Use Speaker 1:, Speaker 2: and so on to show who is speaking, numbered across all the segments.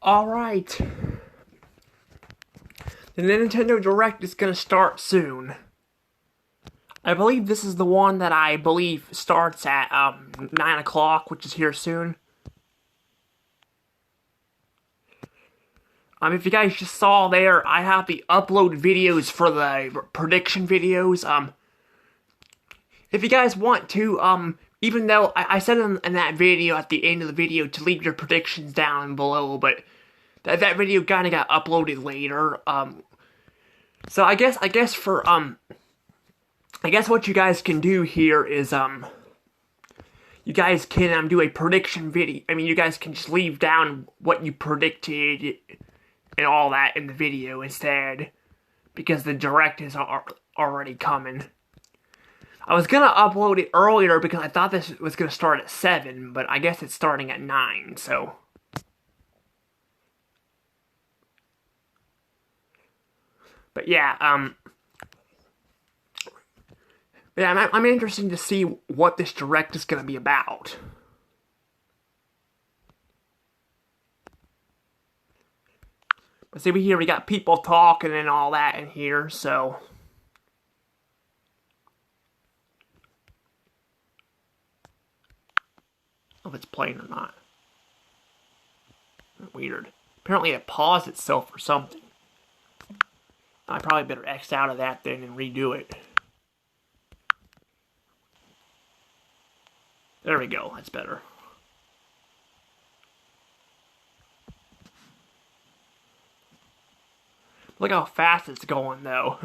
Speaker 1: Alright. The Nintendo Direct is gonna start soon. I believe this is the one that I believe starts at 9 o'clock, which is here soon. If you guys just saw there, I have the upload videos for the prediction videos. If you guys want to, even though I said in that video at the end of the video to leave your predictions down below, but that video kind of got uploaded later. So I guess what you guys can do here is you guys can do a prediction video. You guys can just leave down what you predicted and all that in the video instead, because the direct is already coming. I was gonna upload it earlier because I thought this was gonna start at 7, but I guess it's starting at 9, so. But yeah, I'm interested to see what this direct is gonna be about. But see, we got people talking and all that in here, so. I don't know if it's playing or not. Weird. Apparently it paused itself or something. I probably better X out of that then and redo it. There we go, that's better. Look how fast it's going though.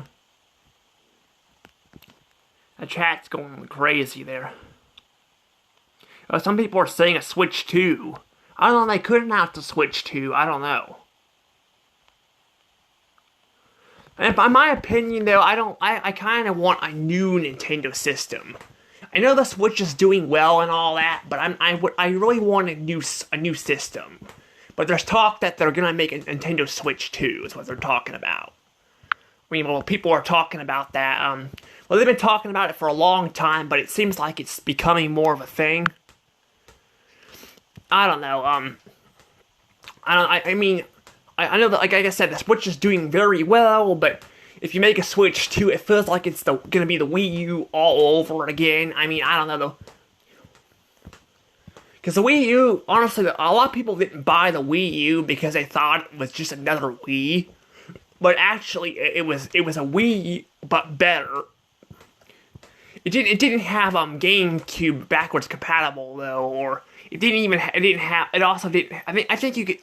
Speaker 1: The chat's going crazy there. Some people are saying a Switch 2. I don't know, they could announce a Switch 2, I don't know. And by my opinion though, I kind of want a new Nintendo system. I know the Switch is doing well and all that, but I really want a new system. But there's talk that they're gonna make a Nintendo Switch 2, is what they're talking about. Well, people are talking about that. Well, they've been talking about it for a long time, but it seems like it's becoming more of a thing. I don't know. I know that, like I said, the Switch is doing very well, but if you make a Switch 2, it feels like it's gonna be the Wii U all over again. I don't know though. Because the Wii U, honestly, a lot of people didn't buy the Wii U because they thought it was just another Wii. But actually, it was a Wii, but better. It didn't have GameCube backwards compatible though, or I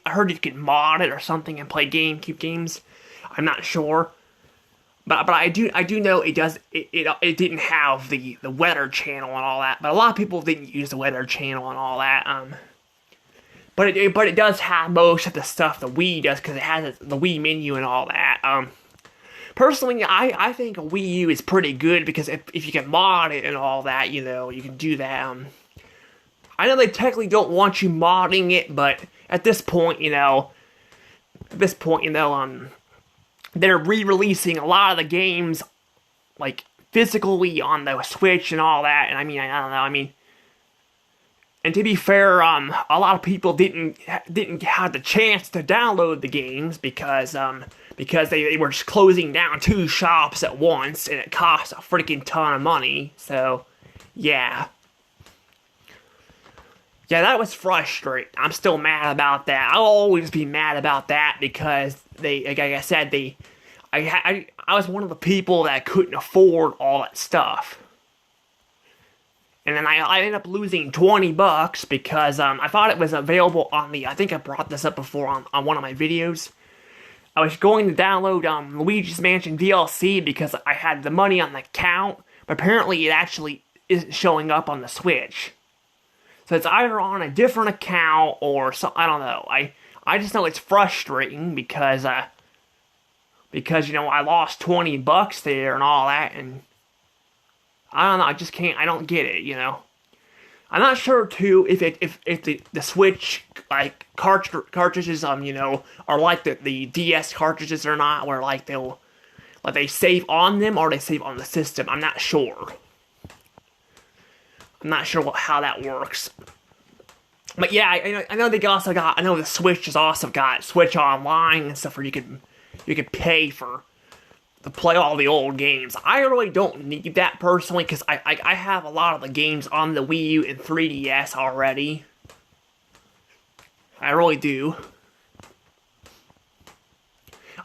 Speaker 1: heard you could mod it or something and play GameCube games. I'm not sure. But I do know it didn't have the weather channel and all that. But a lot of people didn't use the weather channel and all that. But it does have most of the stuff the Wii does, because it has the Wii menu and all that. Personally, I think a Wii U is pretty good, because if you can mod it and all that, you can do that. I know they technically don't want you modding it, but at this point, they're re-releasing a lot of the games, like, physically on the Switch and all that, and I don't know, and to be fair, a lot of people didn't have the chance to download the games because they were just closing down 2 shops at once, and it cost a freaking ton of money, so, yeah. Yeah, that was frustrating. I'm still mad about that. I'll always be mad about that because like I said, I was one of the people that couldn't afford all that stuff. And then I ended up losing $20 because I thought it was available on I think I brought this up before on one of my videos. I was going to download Luigi's Mansion DLC because I had the money on the account, but apparently it actually isn't showing up on the Switch. So it's either on a different account or something. I don't know. I just know it's frustrating because I lost $20 there and all that, and I don't know. I just can't. I don't get it. I'm not sure too if the Switch like cartridges are like the DS cartridges or not, where they save on them or they save on the system. I'm not sure. I'm not sure how that works. But yeah, I know they also got. I know the Switch has also got Switch Online and stuff where you could pay for to play all the old games. I really don't need that personally because I have a lot of the games on the Wii U and 3DS already. I really do.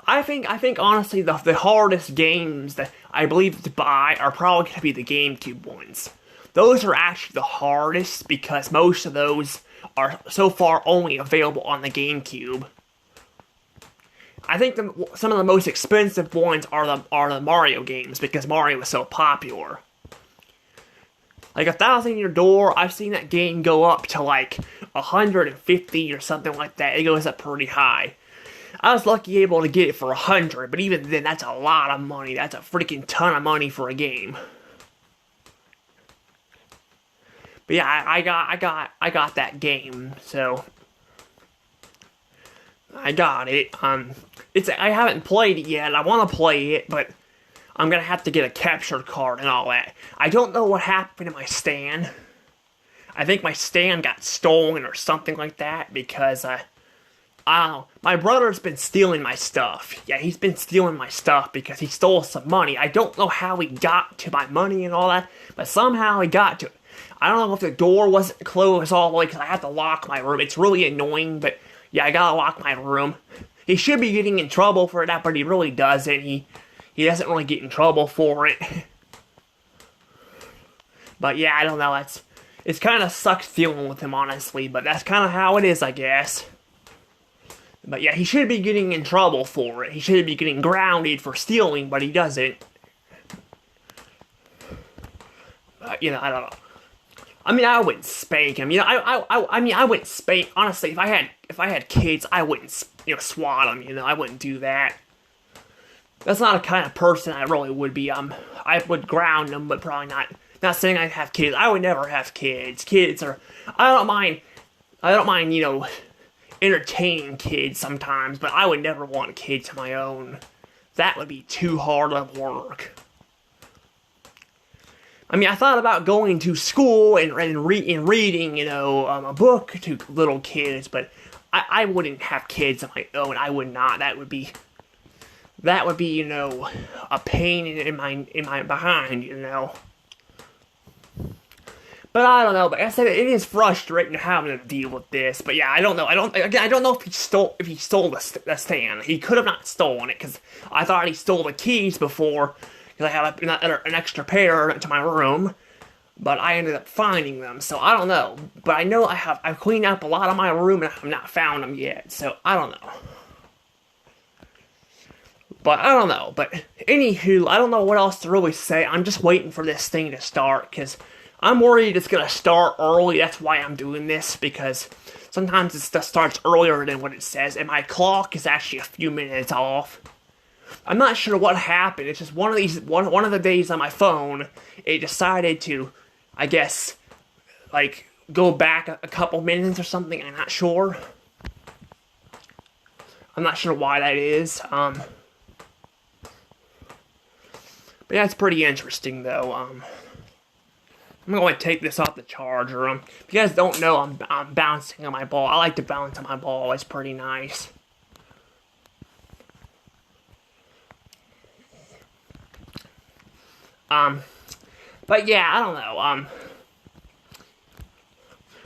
Speaker 1: I think honestly the hardest games that I believe to buy are probably going to be the GameCube ones. Those are actually the hardest because most of those are so far only available on the GameCube. I think some of the most expensive ones are the Mario games because Mario is so popular. Like A Thousand Year Door, I've seen that game go up to like 150 or something like that. It goes up pretty high. I was lucky able to get it for 100, but even then, that's a lot of money. That's a freaking ton of money for a game. But yeah, I got that game, so I got it. I haven't played it yet. I want to play it, but I'm gonna have to get a capture card and all that. I don't know what happened to my stand. I think my stand got stolen or something like that because I don't know. My brother's been stealing my stuff. Yeah, he's been stealing my stuff because he stole some money. I don't know how he got to my money and all that, but somehow he got to it. I don't know if the door wasn't closed all the way because I had to lock my room. It's really annoying, but yeah, I gotta lock my room. He should be getting in trouble for that, but he really doesn't. He doesn't really get in trouble for it. But yeah, I don't know. It's kind of sucks dealing with him, honestly, but that's kind of how it is, I guess. But yeah, he should be getting in trouble for it. He should be getting grounded for stealing, but he doesn't. I don't know. I mean, I wouldn't spank him. I mean, I wouldn't spank. Honestly, if I had kids, I wouldn't, swat them. I wouldn't do that. That's not the kind of person I really would be. I would ground them, but probably not. Not saying I'd have kids. I would never have kids. Kids are. I don't mind. Entertaining kids sometimes, but I would never want kids of my own. That would be too hard of work. I mean, I thought about going to school and reading, a book to little kids, but I wouldn't have kids of my own. I would not. That would be, a pain in my behind. But I don't know. But like I said, it is frustrating having to deal with this. But yeah, I don't know. I don't know if he stole the stand. He could have not stolen it because I thought he stole the keys before. Because I have an extra pair to my room, but I ended up finding them, so I don't know. But I know I've cleaned up a lot of my room and I have not found them yet, so I don't know. But I don't know. But anywho, I don't know what else to really say. I'm just waiting for this thing to start because I'm worried it's gonna start early. That's why I'm doing this because sometimes it just starts earlier than what it says, and my clock is actually a few minutes off. I'm not sure what happened. It's just one of the days on my phone, it decided to, I guess, like, go back a couple minutes or something. I'm not sure. I'm not sure why that is. But yeah, it's pretty interesting, though. I'm going to take this off the charger. If you guys don't know, I'm bouncing on my ball. I like to bounce on my ball. It's pretty nice. But yeah, I don't know,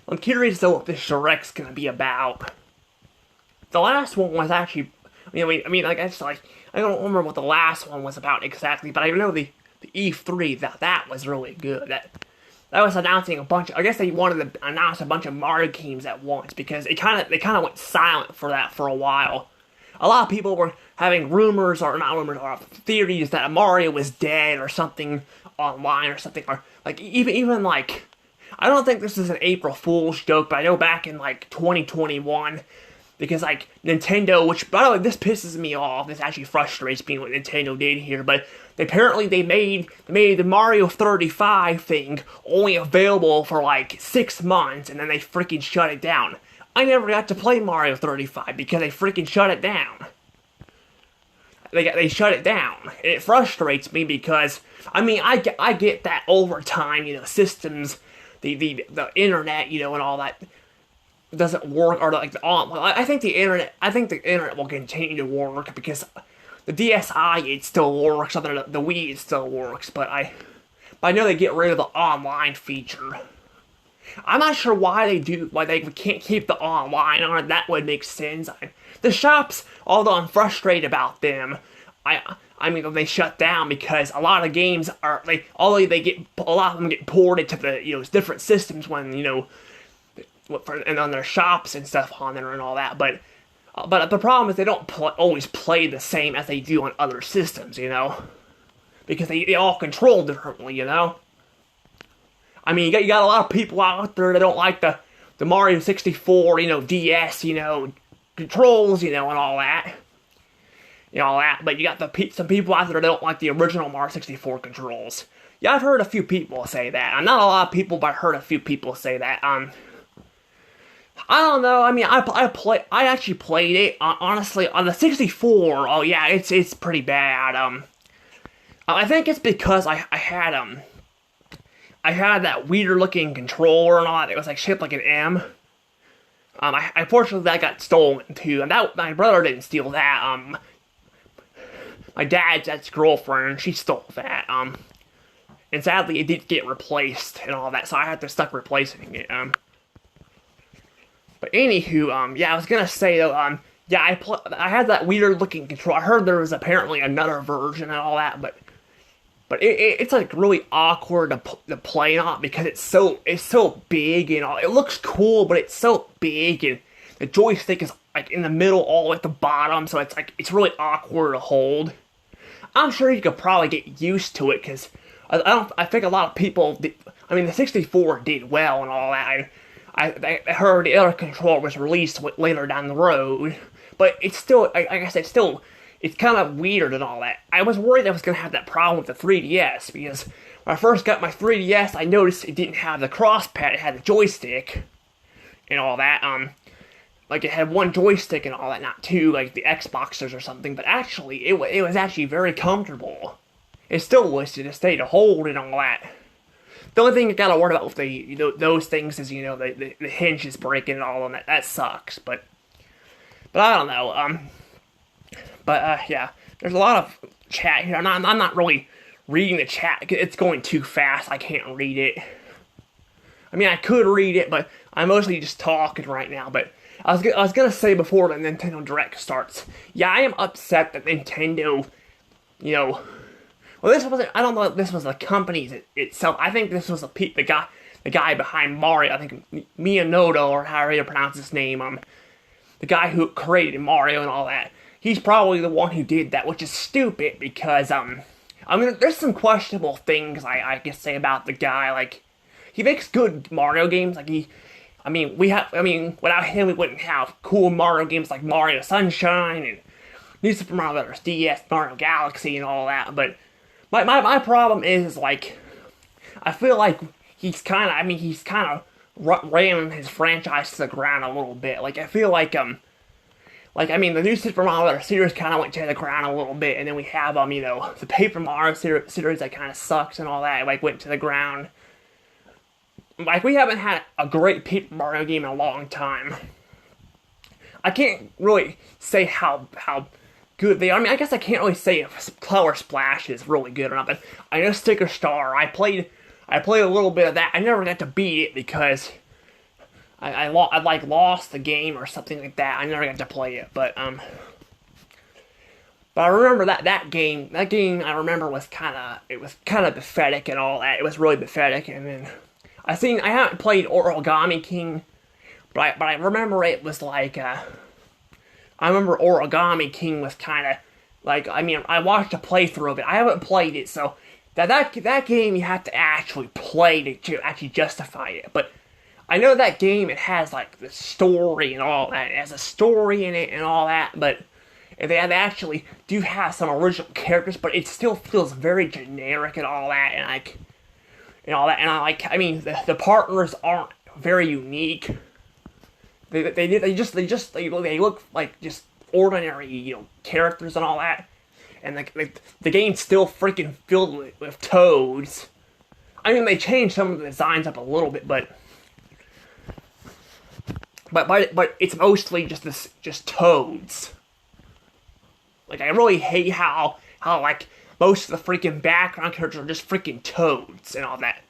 Speaker 1: I'm curious though what this Shrek's gonna be about. The last one was actually, I don't remember what the last one was about exactly, but I know the E3, that was really good. That was announcing a bunch, I guess they wanted to announce a bunch of Mario games at once, because they kind of went silent for that for a while. A lot of people were having rumors, or not rumors, or theories that Mario was dead or something online or something, or like even like, I don't think this is an April Fool's joke, but I know back in like 2021, because like Nintendo, which by the way, this pisses me off, this actually frustrates me what Nintendo did here, but apparently they made the Mario 35 thing only available for like 6 months, and then they freaking shut it down. I never got to play Mario 35 because they freaking shut it down. They shut it down. And it frustrates me because, I mean, I get that over time, systems, the internet, and all that. doesn't work, or like I think the internet will continue to work because the DSi it still works, other than the Wii it still works, but I know they get rid of the online feature. I'm not sure why they can't keep the online on it. That would make sense. The shops, although I'm frustrated about them, I mean they shut down because a lot of games are although a lot of them get ported to the different systems when and on their shops and stuff on there and all that. But the problem is they don't always play the same as they do on other systems, because they all control differently. I mean, you got a lot of people out there that don't like the Mario 64, DS, controls, and all that. But you got some people out there that don't like the original Mario 64 controls. Yeah, I've heard a few people say that. Not a lot of people, but I heard a few people say that. I don't know. I mean, I actually played it. Honestly, on the 64. Oh yeah, it's pretty bad. I think it's because I had that weird looking controller and all that. It was shaped like an M. Unfortunately that got stolen too, and my brother didn't steal that. My dad's ex-girlfriend, she stole that. And sadly it did get replaced and all that, so I had to stop replacing it. But anywho, yeah, I was gonna say though, yeah, I had that weird looking controller. I heard there was apparently another version and all that, but it's really awkward to play on because it's so big and all. It looks cool, but it's so big, and the joystick is in the middle all the way at the bottom, so it's really awkward to hold. I'm sure you could probably get used to it because I think a lot of people did. I mean, the 64 did well and all that. I heard the other controller was released later down the road, but it's still, like I said, it's kind of weird and all that. I was worried I was going to have that problem with the 3DS, because when I first got my 3DS, I noticed it didn't have the cross-pad, it had the joystick, and all that. It had one joystick and all that, not two, like the Xboxers or something, but actually, it was actually very comfortable. It still was to this day to hold and all that. The only thing you gotta worry about with those things is, the hinge is breaking and all, and that sucks, but I don't know, yeah, there's a lot of chat here. I'm not really reading the chat. It's going too fast. I can't read it. I mean, I could read it, but I'm mostly just talking right now. But I was gonna say before the Nintendo Direct starts, yeah, I am upset that Nintendo, well, this wasn't. I don't know if this was the company itself. I think this was the guy behind Mario. I think Miyamoto, or however you pronounce his name. The guy who created Mario and all that. He's probably the one who did that, which is stupid because, there's some questionable things I can say about the guy. He makes good Mario games. Without him, we wouldn't have cool Mario games like Mario Sunshine and New Super Mario Bros. DS, Mario Galaxy, and all that. But my problem is, I feel like he's kind of ran his franchise to the ground a little bit. I feel like, the new Super Mario Bros. Series kind of went to the ground a little bit, and then we have, the Paper Mario series that kind of sucks and all that, went to the ground. We haven't had a great Paper Mario game in a long time. I can't really say how good they are. I mean, I guess I can't really say if Color Splash is really good or not, but I know Sticker Star, I played a little bit of that. I never got to beat it because I lost the game or something like that. I never got to play it, but I remember that game. That game I remember was kind of pathetic and all that. It was really pathetic. And then I haven't played Origami King, but I remember it was I remember Origami King was kind of I watched a playthrough of it. I haven't played it, so that game you have to actually play to actually justify it, but I know that game, it has, the story and all that. It has a story in it and all that, but they actually do have some original characters, but it still feels very generic and all that, and all that. And the partners aren't very unique. They look like just ordinary, characters and all that. And the game's still freaking filled with toads. I mean, they changed some of the designs up a little bit, but but it's mostly just toads. Like, I really hate how like most of the freaking background characters are just freaking toads and all that.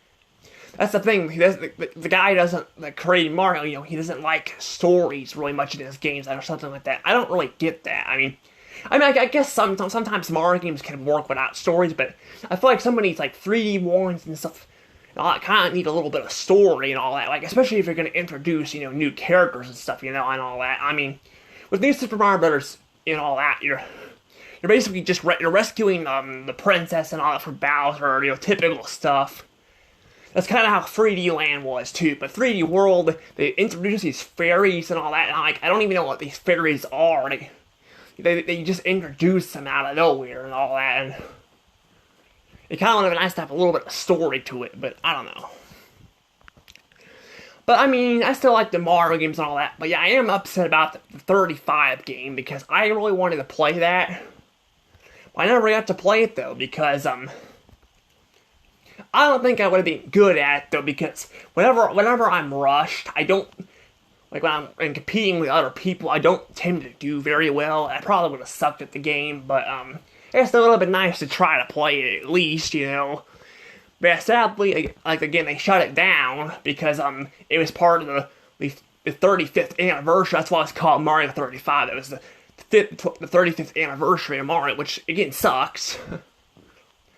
Speaker 1: That's the thing. The guy doesn't, like, creating Mario, he doesn't like stories really much in his games or something like that. I don't really get that. I guess sometimes Mario games can work without stories, but I feel like some of these, like, 3D ones and stuff, all that kind of need a little bit of story and all that. Like, especially if you're going to introduce, new characters and stuff, and all that. With New Super Mario Brothers and all that, you're basically just you're rescuing the princess and all that from Bowser, typical stuff. That's kind of how 3D Land was too. But 3D World, they introduce these fairies and all that. And I don't even know what these fairies are. They just introduce them out of nowhere and all that. And it kind of would have been nice to have a little bit of story to it, but I don't know. But I still like the Mario games and all that. But yeah, I am upset about the 35 game because I really wanted to play that. I never got to play it though because I don't think I would have been good at it though because whenever I'm rushed, I don't, like, when I'm competing with other people, I don't tend to do very well. I probably would have sucked at the game, but it's still a little bit nice to try to play it at least, But sadly, like, again, they shut it down because it was part of the 35th anniversary. That's why it's called Mario 35. It was the 35th anniversary of Mario, which again sucks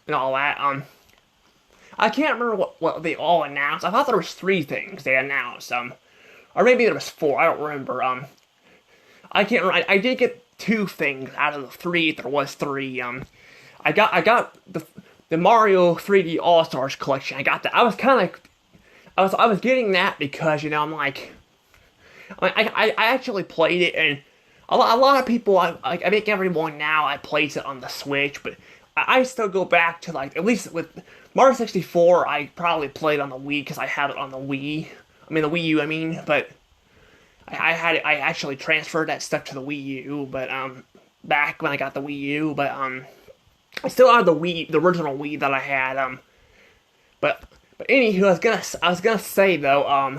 Speaker 1: and all that. I can't remember what they all announced. I thought there was 3 things they announced. Or maybe there was 4. I don't remember. I can't remember. I did get 2 things out of the 3. If there was 3. I got the Mario 3D All Stars collection. I got that. I was getting that because I'm like, I actually played it, and a lot of people, I think everyone now plays it on the Switch, but I still go back to, like, at least with Mario 64, I probably played on the Wii because I had it on the Wii. The Wii U, but I actually transferred that stuff to the Wii U, but back when I got the Wii U, but I still have the original Wii that I had, but anywho, I was gonna say though, I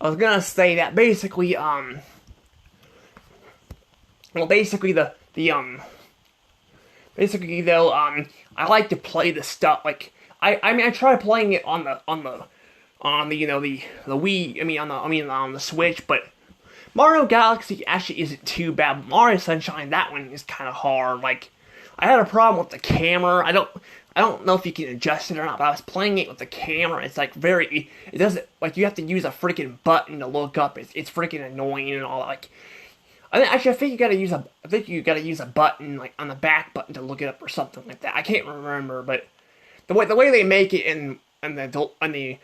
Speaker 1: was gonna say that basically, basically though, I like to play the stuff, like, I tried playing it on the the Wii, on the Switch, but Mario Galaxy actually isn't too bad. Mario Sunshine, that one is kind of hard. Like, I had a problem with the camera. I don't know if you can adjust it or not, but I was playing it with the camera. It's like it doesn't, like, you have to use a freaking button to look up. It's freaking annoying and all that. Like, I think you gotta use a button, like, on the back button to look it up or something like that. I can't remember, but the way they make it in the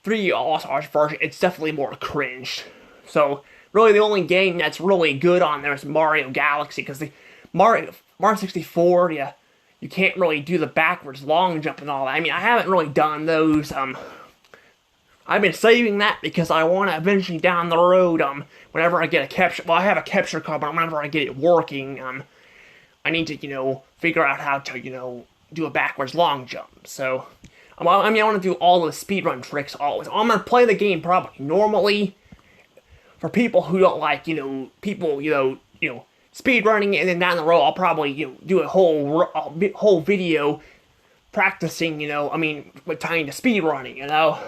Speaker 1: 3D All-Stars version, it's definitely more cringe. So really, the only game that's really good on there is Mario Galaxy, because the Mario 64, yeah, you can't really do the backwards long jump and all that. I haven't really done those. I've been saving that because I want to eventually down the road, whenever I get a capture, well, I have a capture card, but whenever I get it working, I need to, figure out how to, do a backwards long jump. So, I want to do all the speedrun tricks always. I'm going to play the game probably normally. For people who don't like, people, speedrunning it, and then down the road, I'll probably, do a whole video practicing, with tying to speedrunning,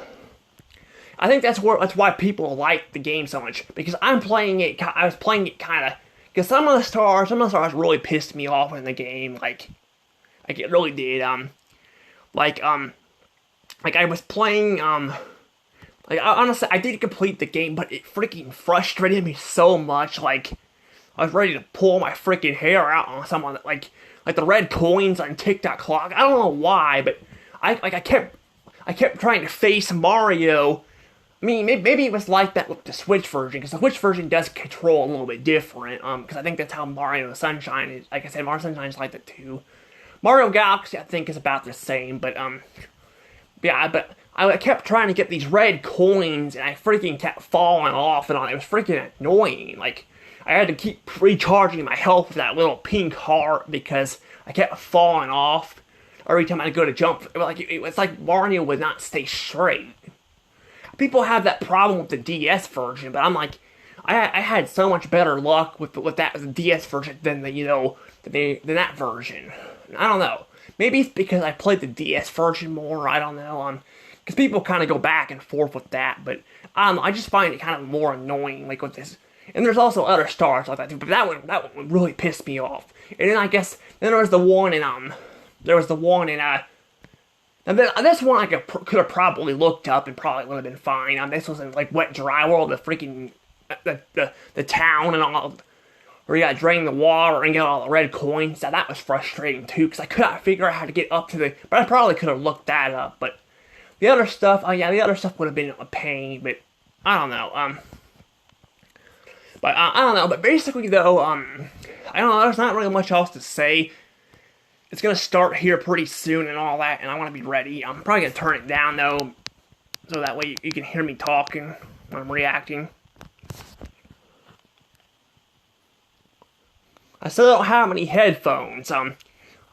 Speaker 1: I think that's why people like the game so much, because I was playing it kind of, because some of the stars really pissed me off in the game, like it really did, like I was playing, honestly, I did complete the game, but it freaking frustrated me so much, like, I was ready to pull my freaking hair out on someone, like the red coins on TikTok clock. I don't know why, but I kept trying to face Mario. Maybe it was like that with the Switch version, because the Switch version does control a little bit different, because I think that's how Mario Sunshine is. Like I said, Mario Sunshine is like that too. Mario Galaxy, I think, is about the same, but, yeah, but I kept trying to get these red coins, and I freaking kept falling off and on. It was freaking annoying. Like, I had to keep recharging my health with that little pink heart because I kept falling off every time I go to jump. It's like Mario would not stay straight. people have that problem with the DS version, but I'm like, I had so much better luck with the DS version than than that version. I don't know. Maybe it's because I played the DS version more. I don't know. Because people kind of go back and forth with that, but I just find it kind of more annoying, like with this. And there's also other stars like that too, but that one really pissed me off. And then I guess then there was the one in and this one I could have probably looked up and probably would have been fine. This was in like Wet Dry World, the freaking the town and all, where you gotta drain the water and get all the red coins. That was frustrating too, because I could not figure out how to get up to but I probably could have looked that up. But the other stuff, the other stuff would have been a pain. But I don't know. I don't know. But basically though, I don't know. There's not really much else to say. It's gonna start here pretty soon and all that, and I want to be ready. I'm probably gonna turn it down though, so that way you can hear me talking when I'm reacting. I still don't have any headphones. I'm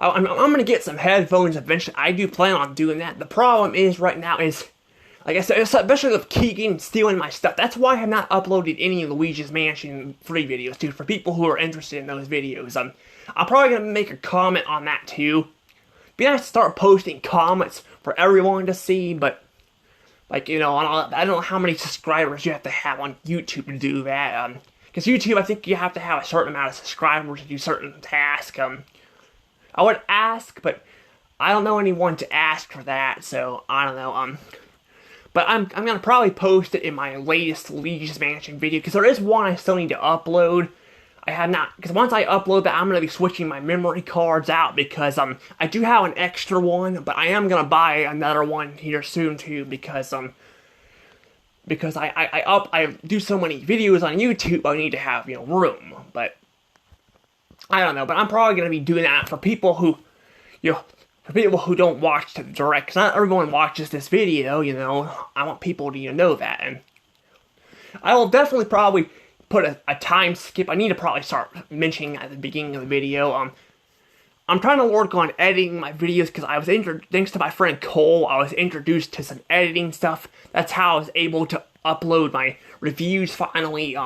Speaker 1: gonna get some headphones eventually. I do plan on doing that. The problem is right now is, like I said, especially with Keegan stealing my stuff. That's why I have not uploaded any Luigi's Mansion 3 videos, too, for people who are interested in those videos. I'm probably gonna make a comment on that too. Be nice to start posting comments for everyone to see, but like I don't know how many subscribers you have to have on YouTube to do that. Because YouTube, I think you have to have a certain amount of subscribers to do certain tasks. I would ask, but I don't know anyone to ask for that, so I don't know. But I'm gonna probably post it in my latest Luigi's Mansion video, because there is one I still need to upload. I have not, because once I upload that, I'm going to be switching my memory cards out, because I do have an extra one, but I am going to buy another one here soon too, because I do so many videos on YouTube, I need to have, room. But I don't know, but I'm probably going to be doing that for people who, for people who don't watch the direct, because not everyone watches this video, I want people to know that. And I will definitely probably put a time skip. I need to probably start mentioning at the beginning of the video. I'm trying to work on editing my videos, because I was thanks to my friend Cole, I was introduced to some editing stuff. That's how I was able to upload my reviews finally.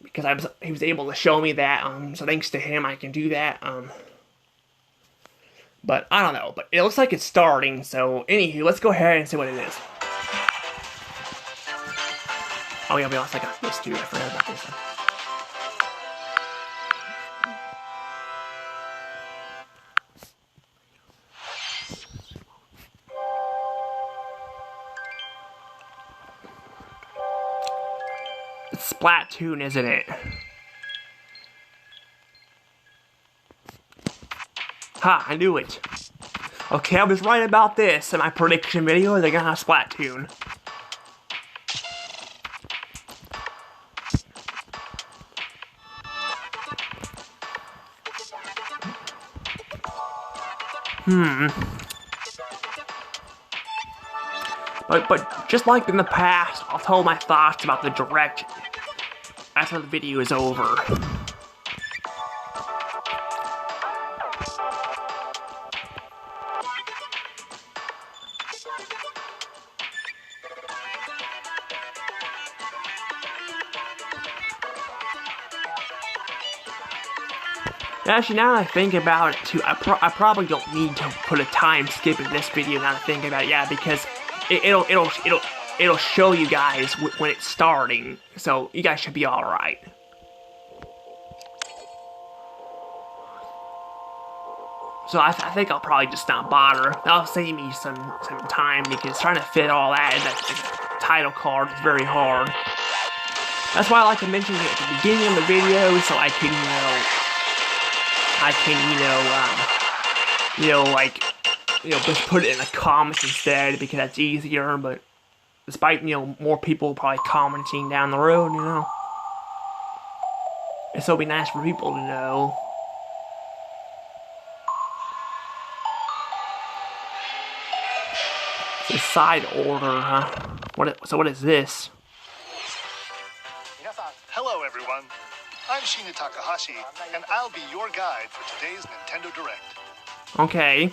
Speaker 1: Because he was able to show me that. So thanks to him, I can do that. But I don't know. But it looks like it's starting. So anywho, let's go ahead and see what it is. Oh yeah, I'll be honest, I got this too. I forgot about this. It's Splatoon, isn't it? Ha, I knew it. Okay, I was right about this in my prediction video. They're gonna have Splatoon. But just like in the past, I'll tell my thoughts about the Direct after the video is over. Actually, now that I think about it too, I probably don't need to put a time skip in this video. Now that I think about it, yeah, because it'll show you guys when it's starting, so you guys should be all right. So I think I'll probably just not bother. That'll save me some time, because trying to fit all that in that title card is very hard. That's why I like to mention it at the beginning of the video, so I can just put it in the comments instead, because that's easier. But despite, more people probably commenting down the road, it'll still be nice for people to know. It's a side order, huh? So what is this?
Speaker 2: Hello, everyone. I'm Shinya Takahashi, and I'll be your guide for today's Nintendo Direct.
Speaker 1: Okay.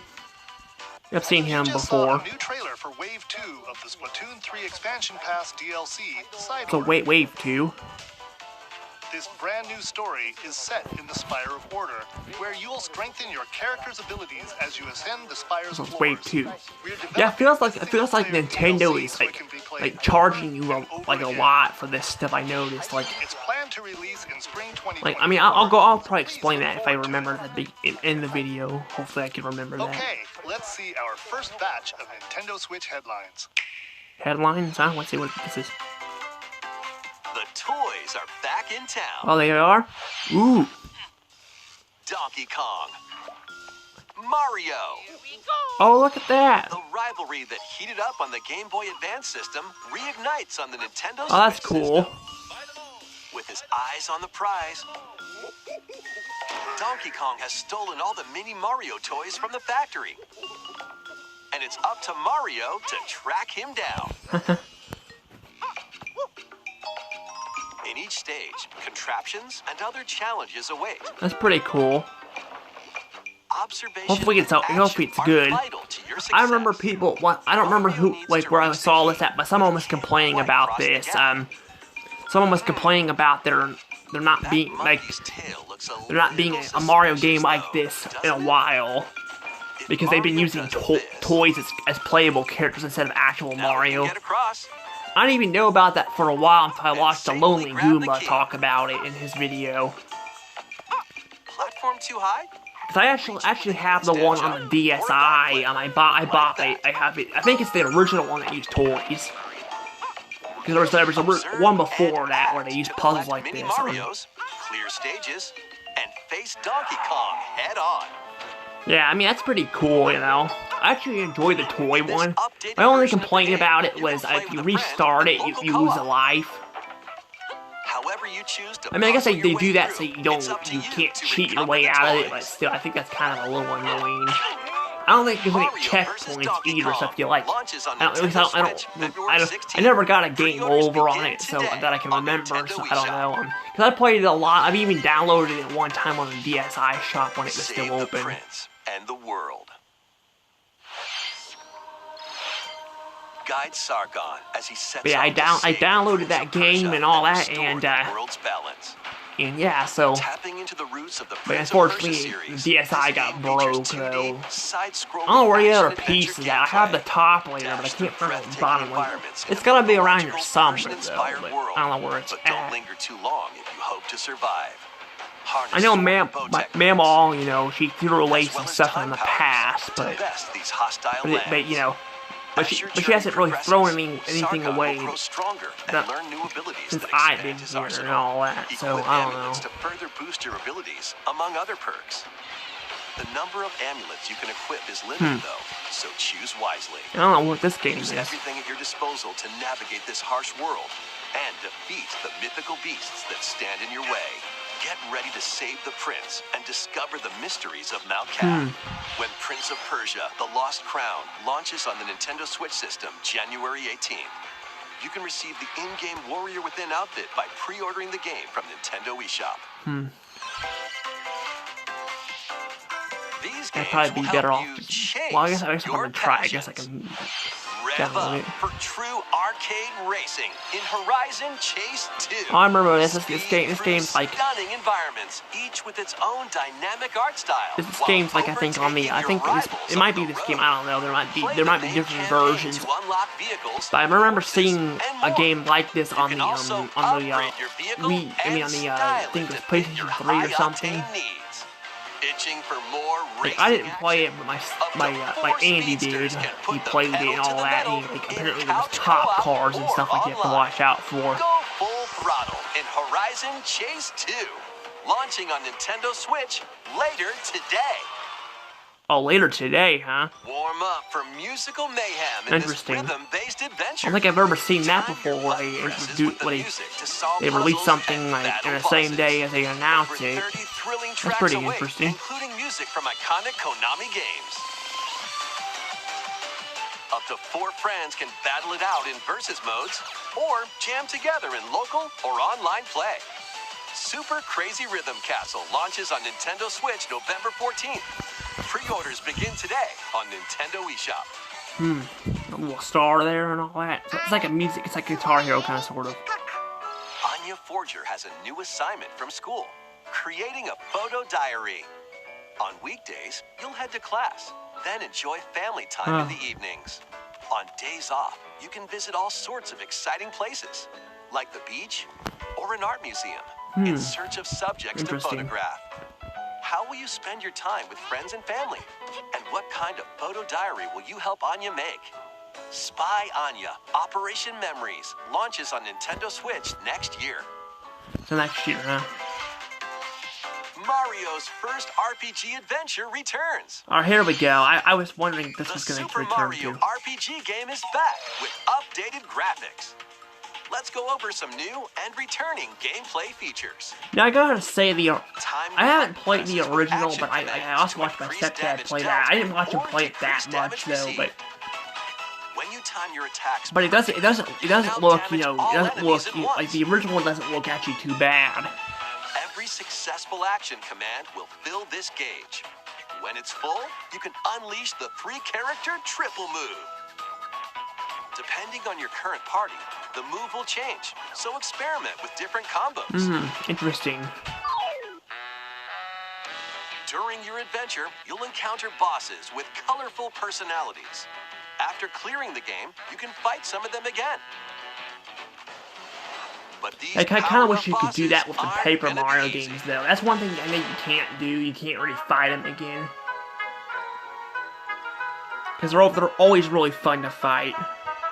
Speaker 1: I've seen him before.
Speaker 2: Saw a new trailer for for Wave 2 of the Splatoon 3 Expansion Pass DLC, Side
Speaker 1: So
Speaker 2: Order.
Speaker 1: wave 2.
Speaker 2: This brand new story is set in the Spire of Order, where you'll strengthen your character's abilities as you ascend the Spire's
Speaker 1: So it's
Speaker 2: floors.
Speaker 1: wave 2.
Speaker 2: We're
Speaker 1: Yeah, it feels like
Speaker 2: developing
Speaker 1: Nintendo
Speaker 2: DLC
Speaker 1: is
Speaker 2: so it can be played
Speaker 1: like charging you
Speaker 2: over and
Speaker 1: like a
Speaker 2: over
Speaker 1: lot for this stuff. I noticed. Like
Speaker 2: It's planned to release in spring 2020.
Speaker 1: Like, I mean, I'll probably explain that if I remember that in the video. Hopefully I can remember that.
Speaker 2: Okay, let's see our first batch of Nintendo Switch headlines.
Speaker 1: Headlines, huh? Let's see what this is.
Speaker 3: The toys are back in town.
Speaker 1: Oh, they are? Ooh.
Speaker 3: Donkey Kong. Mario.
Speaker 1: Oh, look at that.
Speaker 3: The rivalry that heated up on the Game Boy Advance system reignites on the Nintendo Switch
Speaker 1: Oh, that's cool.
Speaker 3: system. With his eyes on the prize, Donkey Kong has stolen all the mini Mario toys from the factory. And it's up to Mario to track him down. In each stage, contraptions and other challenges await.
Speaker 1: That's pretty cool.
Speaker 3: Observation
Speaker 1: Hopefully it's
Speaker 3: and
Speaker 1: hopefully it's
Speaker 3: action are
Speaker 1: good.
Speaker 3: vital to your
Speaker 1: I remember
Speaker 3: success.
Speaker 1: people. I don't remember who, like, where I saw this at, but someone was complaining about this. Someone was complaining about they're not
Speaker 3: That
Speaker 1: being like
Speaker 3: monkey's tail looks
Speaker 1: they're not being
Speaker 3: little
Speaker 1: a Mario
Speaker 3: suspicious,
Speaker 1: game like
Speaker 3: though,
Speaker 1: this in a
Speaker 3: doesn't it?
Speaker 1: while
Speaker 3: If
Speaker 1: because they've been
Speaker 3: Mario
Speaker 1: using
Speaker 3: does this,
Speaker 1: toys as playable characters instead of actual
Speaker 3: now we can
Speaker 1: Mario.
Speaker 3: get across.
Speaker 1: I didn't even know about that for a while until I
Speaker 3: And
Speaker 1: watched a
Speaker 3: safely
Speaker 1: Lonely
Speaker 3: grab the
Speaker 1: Goomba
Speaker 3: key.
Speaker 1: talk about it in his video.
Speaker 3: Platform too high?
Speaker 1: Cause I actually have the one on the DSi. I bought it. I have it. I think it's the original one that used toys. Because there was
Speaker 3: Observe
Speaker 1: one before
Speaker 3: and
Speaker 1: that where
Speaker 3: act
Speaker 1: they used
Speaker 3: to
Speaker 1: puzzles
Speaker 3: collect
Speaker 1: like
Speaker 3: mini
Speaker 1: this.
Speaker 3: Marios, clear stages, and face Donkey Kong head on.
Speaker 1: Yeah, I mean that's pretty cool, you know. I actually enjoyed the toy one. My only complaint about it was if you restart it, you lose a life.
Speaker 3: However you choose to
Speaker 1: I mean, I guess
Speaker 3: puzzle
Speaker 1: they
Speaker 3: your
Speaker 1: do
Speaker 3: way
Speaker 1: that so
Speaker 3: through,
Speaker 1: you
Speaker 3: it's up to
Speaker 1: you can't
Speaker 3: to
Speaker 1: cheat your
Speaker 3: recover
Speaker 1: way
Speaker 3: the
Speaker 1: out of it,
Speaker 3: toys.
Speaker 1: but still, I think that's kind of a little annoying. I don't think there's any
Speaker 3: Mario versus
Speaker 1: checkpoints
Speaker 3: Donkey
Speaker 1: either, so
Speaker 3: Kong
Speaker 1: if you like,
Speaker 3: launches on
Speaker 1: I don't, at least I
Speaker 3: Nintendo
Speaker 1: don't,
Speaker 3: Switch, February
Speaker 1: I
Speaker 3: 16th.
Speaker 1: never got a game
Speaker 3: Pre-orders
Speaker 1: over on
Speaker 3: begin
Speaker 1: it, so
Speaker 3: today
Speaker 1: that I can
Speaker 3: on
Speaker 1: remember,
Speaker 3: Nintendo
Speaker 1: so I don't
Speaker 3: eShop.
Speaker 1: know. Because I played it a lot. I've even downloaded it one time on the DSi shop when it was
Speaker 3: Save
Speaker 1: still
Speaker 3: the
Speaker 1: open.
Speaker 3: prince and the world. Guide Sargon as he sets
Speaker 1: But yeah, I
Speaker 3: out to save
Speaker 1: downloaded
Speaker 3: Prince
Speaker 1: that
Speaker 3: of
Speaker 1: game
Speaker 3: Persia
Speaker 1: and all that,
Speaker 3: restore
Speaker 1: and
Speaker 3: the world's balance.
Speaker 1: yeah, so.
Speaker 3: Tapping into the roots of the
Speaker 1: But
Speaker 3: Prince of Persia
Speaker 1: unfortunately,
Speaker 3: series,
Speaker 1: the DSi
Speaker 3: this
Speaker 1: got
Speaker 3: game
Speaker 1: broke,
Speaker 3: features 2D
Speaker 1: though.
Speaker 3: side-scrolling
Speaker 1: I don't know where the other
Speaker 3: action-adventure
Speaker 1: piece is at. I have the
Speaker 3: gameplay.
Speaker 1: top later, but I
Speaker 3: Dash
Speaker 1: can't
Speaker 3: through
Speaker 1: remember the
Speaker 3: breathtaking
Speaker 1: bottom one.
Speaker 3: environments
Speaker 1: It's
Speaker 3: in
Speaker 1: gotta
Speaker 3: a
Speaker 1: be around here
Speaker 3: magical
Speaker 1: somewhere, though,
Speaker 3: Persian-inspired
Speaker 1: but
Speaker 3: world.
Speaker 1: I don't know where it's
Speaker 3: But don't
Speaker 1: at.
Speaker 3: linger too long if you hope to survive.
Speaker 1: I know
Speaker 3: Harness sword and bow techniques,
Speaker 1: Mamaw, you know, she threw away
Speaker 3: as
Speaker 1: some
Speaker 3: well as
Speaker 1: stuff
Speaker 3: time
Speaker 1: in the
Speaker 3: powers
Speaker 1: past,
Speaker 3: to
Speaker 1: but
Speaker 3: best these hostile
Speaker 1: you know,
Speaker 3: As
Speaker 1: she
Speaker 3: your
Speaker 1: hasn't
Speaker 3: journey
Speaker 1: really
Speaker 3: progresses,
Speaker 1: thrown anything
Speaker 3: Sargon
Speaker 1: away
Speaker 3: will grow stronger and
Speaker 1: that-
Speaker 3: learn new abilities
Speaker 1: since
Speaker 3: that
Speaker 1: I've
Speaker 3: expand
Speaker 1: been
Speaker 3: his
Speaker 1: here
Speaker 3: arsenal.
Speaker 1: and all that, so
Speaker 3: Equip
Speaker 1: I don't know.
Speaker 3: amulets to further boost your abilities, among other perks. The number of amulets you can equip is limited, though, so choose wisely.
Speaker 1: I don't know what this game
Speaker 3: Use
Speaker 1: is.
Speaker 3: everything at your disposal to navigate this harsh world and defeat the mythical beasts that stand in your way. Get ready to save the prince and discover the mysteries of Mount Cad. When Prince of Persia: The Lost Crown launches on the Nintendo Switch system January 18th. You can receive the in-game Warrior Within outfit by pre-ordering the game from Nintendo eShop. These
Speaker 1: I'd
Speaker 3: games
Speaker 1: probably
Speaker 3: will
Speaker 1: be better
Speaker 3: help
Speaker 1: off.
Speaker 3: you chase
Speaker 1: Well, I guess I'm
Speaker 3: your
Speaker 1: gonna try. I guess I
Speaker 3: passions.
Speaker 1: can.
Speaker 3: Rev
Speaker 1: download
Speaker 3: up
Speaker 1: it.
Speaker 3: for true arcade racing in Horizon Chase 2.
Speaker 1: Oh, I remember this. This
Speaker 3: Speed
Speaker 1: game's
Speaker 3: through
Speaker 1: like.
Speaker 3: stunning environments, each with its own dynamic art style.
Speaker 1: This
Speaker 3: while
Speaker 1: game's like I think on the. I
Speaker 3: overtaking
Speaker 1: think
Speaker 3: your
Speaker 1: this,
Speaker 3: rivals
Speaker 1: it might
Speaker 3: on
Speaker 1: be
Speaker 3: the
Speaker 1: this game.
Speaker 3: road.
Speaker 1: I don't know.
Speaker 3: Play
Speaker 1: There might
Speaker 3: the
Speaker 1: be
Speaker 3: main
Speaker 1: different
Speaker 3: campaign
Speaker 1: versions.
Speaker 3: to unlock vehicles,
Speaker 1: But I remember
Speaker 3: horses,
Speaker 1: seeing
Speaker 3: and
Speaker 1: a
Speaker 3: more.
Speaker 1: game like this
Speaker 3: You
Speaker 1: on
Speaker 3: can
Speaker 1: the
Speaker 3: also
Speaker 1: on the
Speaker 3: upgrade your vehicle
Speaker 1: Wii. I mean on the
Speaker 3: and
Speaker 1: I
Speaker 3: style
Speaker 1: think it
Speaker 3: it
Speaker 1: was
Speaker 3: to fit your
Speaker 1: PlayStation 3 or
Speaker 3: high-octane
Speaker 1: something.
Speaker 3: needs. Itching for more
Speaker 1: Like
Speaker 3: racing
Speaker 1: I didn't play it,
Speaker 3: action?
Speaker 1: but my
Speaker 3: Up to
Speaker 1: my
Speaker 3: four
Speaker 1: Andy did.
Speaker 3: speedsters can put
Speaker 1: He
Speaker 3: the
Speaker 1: played it
Speaker 3: pedal
Speaker 1: and
Speaker 3: to
Speaker 1: all
Speaker 3: the
Speaker 1: that.
Speaker 3: metal
Speaker 1: And like
Speaker 3: in
Speaker 1: apparently there was
Speaker 3: couch
Speaker 1: cop
Speaker 3: co-op
Speaker 1: cars and
Speaker 3: or
Speaker 1: stuff like you have to
Speaker 3: online.
Speaker 1: watch out for.
Speaker 3: Go full throttle in Horizon Chase 2, launching on Nintendo Switch later today.
Speaker 1: Oh, later today, huh?
Speaker 3: Warm up for musical mayhem in this
Speaker 1: Interesting.
Speaker 3: rhythm-based
Speaker 1: I
Speaker 3: adventure.
Speaker 1: don't think I've ever seen that
Speaker 3: Time
Speaker 1: before.
Speaker 3: your
Speaker 1: Where they
Speaker 3: button presses
Speaker 1: introduce,
Speaker 3: with the
Speaker 1: where
Speaker 3: music to solve
Speaker 1: they release
Speaker 3: puzzles
Speaker 1: something
Speaker 3: and
Speaker 1: like
Speaker 3: battle
Speaker 1: in the same
Speaker 3: bosses.
Speaker 1: day as they announce
Speaker 3: Over
Speaker 1: it.
Speaker 3: 30 thrilling
Speaker 1: That's
Speaker 3: tracks
Speaker 1: pretty
Speaker 3: await,
Speaker 1: interesting.
Speaker 3: including music from iconic Konami games. Up to 4 friends can battle it out in versus modes or jam together in local or online play. Super Crazy Rhythm Castle launches on Nintendo Switch November 14th. Pre-orders begin today on Nintendo eShop.
Speaker 1: a little star there and all that. So it's like a music, it's like Guitar Hero kind of sort of.
Speaker 3: Anya Forger has a new assignment from school, creating a photo diary. On weekdays, you'll head to class, then enjoy family time in the evenings. On days off, you can visit all sorts of exciting places, like the beach or an art museum, in search of subjects to photograph. How will you spend your time with friends and family? And what kind of photo diary will you help Anya make? Spy Anya, Operation Memories, launches on Nintendo Switch next year.
Speaker 1: So next year, huh?
Speaker 3: Mario's first RPG adventure returns.
Speaker 1: Alright, here we go. I was wondering if this
Speaker 3: The
Speaker 1: was going to
Speaker 3: Super
Speaker 1: return
Speaker 3: Mario
Speaker 1: to.
Speaker 3: RPG game is back with updated graphics. Let's go over some new and returning gameplay features.
Speaker 1: Now I gotta say I haven't
Speaker 3: Time
Speaker 1: played the
Speaker 3: presses with
Speaker 1: original,
Speaker 3: action
Speaker 1: but I
Speaker 3: commands
Speaker 1: also
Speaker 3: to
Speaker 1: watched my
Speaker 3: increase
Speaker 1: stepdad
Speaker 3: damage
Speaker 1: play
Speaker 3: dealt
Speaker 1: that. I didn't watch him
Speaker 3: or
Speaker 1: play it that
Speaker 3: decrease
Speaker 1: much
Speaker 3: damage
Speaker 1: though,
Speaker 3: received. When you time your attacks,
Speaker 1: but it doesn't look, you know,
Speaker 3: all
Speaker 1: it doesn't
Speaker 3: enemies
Speaker 1: look
Speaker 3: at
Speaker 1: like
Speaker 3: once.
Speaker 1: the original one doesn't look actually too bad.
Speaker 3: Every successful action command will fill this gauge. When it's full, you can unleash the 3-character triple move. Depending on your current party, the move will change, so experiment with different combos.
Speaker 1: Interesting.
Speaker 3: During your adventure, you'll encounter bosses with colorful personalities. After clearing the game, you can fight some of them again. But these
Speaker 1: I kind of
Speaker 3: power-up
Speaker 1: wish you could do that with the
Speaker 3: bosses
Speaker 1: Paper
Speaker 3: aren't gonna
Speaker 1: Mario
Speaker 3: be easy.
Speaker 1: games, though. That's one thing I think you can't do. You can't really fight them again. Because they're always really fun to fight.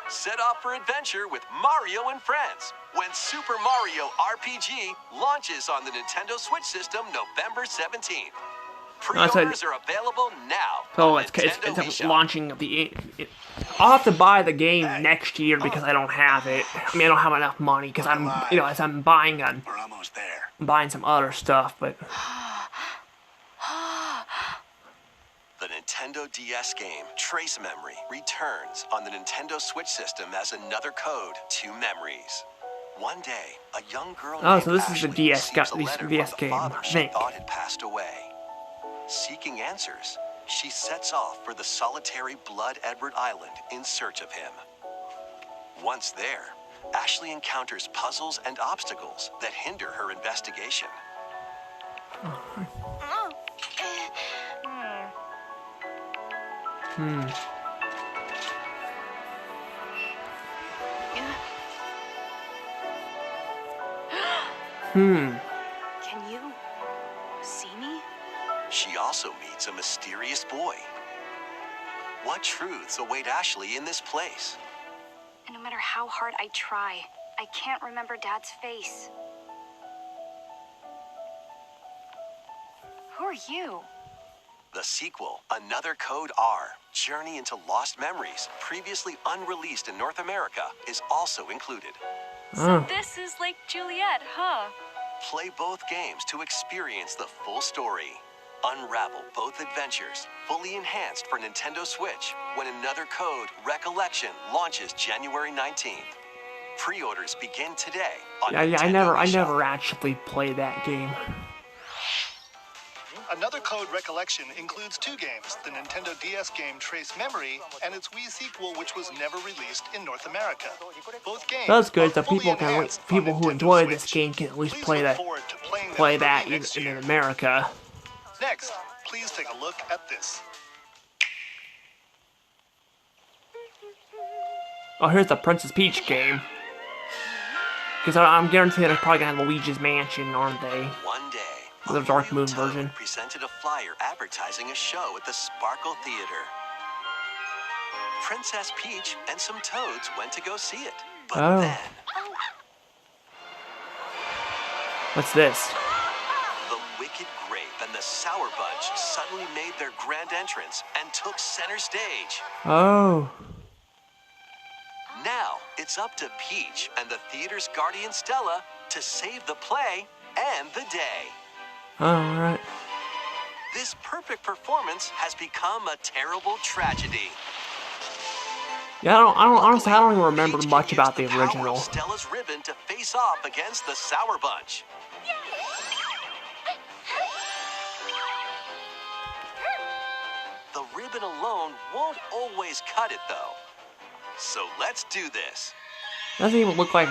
Speaker 3: Set off for adventure with Mario and Friends when Super Mario RPG launches on the Nintendo Switch system November 17th. Pre-orders are available now.
Speaker 1: So
Speaker 3: on
Speaker 1: it's
Speaker 3: Nintendo eShop.
Speaker 1: launching of I'll have to buy the game next year because I don't have it. I mean, I don't have enough money because I'm, you know, as I'm buying
Speaker 4: We're almost there.
Speaker 1: buying some other stuff, but
Speaker 3: The Nintendo DS game Trace Memory returns on the Nintendo Switch system as another code to memories. One day, a young girl
Speaker 1: Oh,
Speaker 3: named
Speaker 1: so this is the
Speaker 3: Ashley
Speaker 1: DS
Speaker 3: receives a
Speaker 1: this
Speaker 3: letter
Speaker 1: DS
Speaker 3: from the
Speaker 1: game,
Speaker 3: father
Speaker 1: I
Speaker 3: she
Speaker 1: think.
Speaker 3: thought had passed away. Seeking answers, she sets off for the solitary Blood Edward Island in search of him. Once there, Ashley encounters puzzles and obstacles that hinder her investigation.
Speaker 5: Can you see me?
Speaker 3: She also meets a mysterious boy. What truths await Ashley in this place?
Speaker 5: And no matter how hard I try, I can't remember Dad's face. Who are you?
Speaker 3: The sequel, Another Code R, Journey into Lost Memories, previously unreleased in North America, is also included.
Speaker 1: oh,
Speaker 5: This is Lake Juliet, huh?
Speaker 3: Play both games to experience the full story. Unravel both adventures, fully enhanced for Nintendo Switch, when Another Code Recollection launches January 19th. Pre-orders begin today on
Speaker 1: yeah, I
Speaker 3: Nintendo eShop.
Speaker 1: never actually played that game.
Speaker 2: Another Code Recollection includes 2 games, the Nintendo DS game Trace Memory and its Wii sequel, which was never released in North America. Both games
Speaker 1: That's good.
Speaker 2: are
Speaker 1: So
Speaker 2: fully
Speaker 1: people
Speaker 2: enhanced on
Speaker 1: people who
Speaker 2: Nintendo
Speaker 1: enjoy this
Speaker 2: Switch.
Speaker 1: game can at least
Speaker 2: Please
Speaker 1: play
Speaker 2: look
Speaker 1: that
Speaker 2: forward to playing them
Speaker 1: play
Speaker 2: early
Speaker 1: that
Speaker 2: next
Speaker 1: in
Speaker 2: year.
Speaker 1: America.
Speaker 2: Next, please take a look at this.
Speaker 1: Oh, here's the Princess Peach game. Because I'm guaranteed they're probably gonna have Luigi's Mansion, aren't they?
Speaker 3: One day,
Speaker 1: The Dark
Speaker 3: Mario
Speaker 1: Moon
Speaker 3: Toad
Speaker 1: version.
Speaker 3: presented a flyer advertising a show at the Sparkle Theater. Princess Peach and some toads went to go see it. But
Speaker 1: Oh.
Speaker 3: then,
Speaker 1: What's this?
Speaker 3: the Wicked Grape and the Sour Bunch suddenly made their grand entrance and took center stage.
Speaker 1: Oh.
Speaker 3: Now, it's up to Peach and the theater's guardian Stella to save the play and the day.
Speaker 1: Oh, alright.
Speaker 3: This perfect performance has become a terrible tragedy.
Speaker 1: Yeah, honestly, I don't even remember
Speaker 3: Peach
Speaker 1: much
Speaker 3: can
Speaker 1: about
Speaker 3: use
Speaker 1: the
Speaker 3: power of
Speaker 1: original.
Speaker 3: Stella's ribbon to face off against the Sour Bunch. The ribbon alone won't always cut it, though. So let's do this.
Speaker 1: Doesn't even look like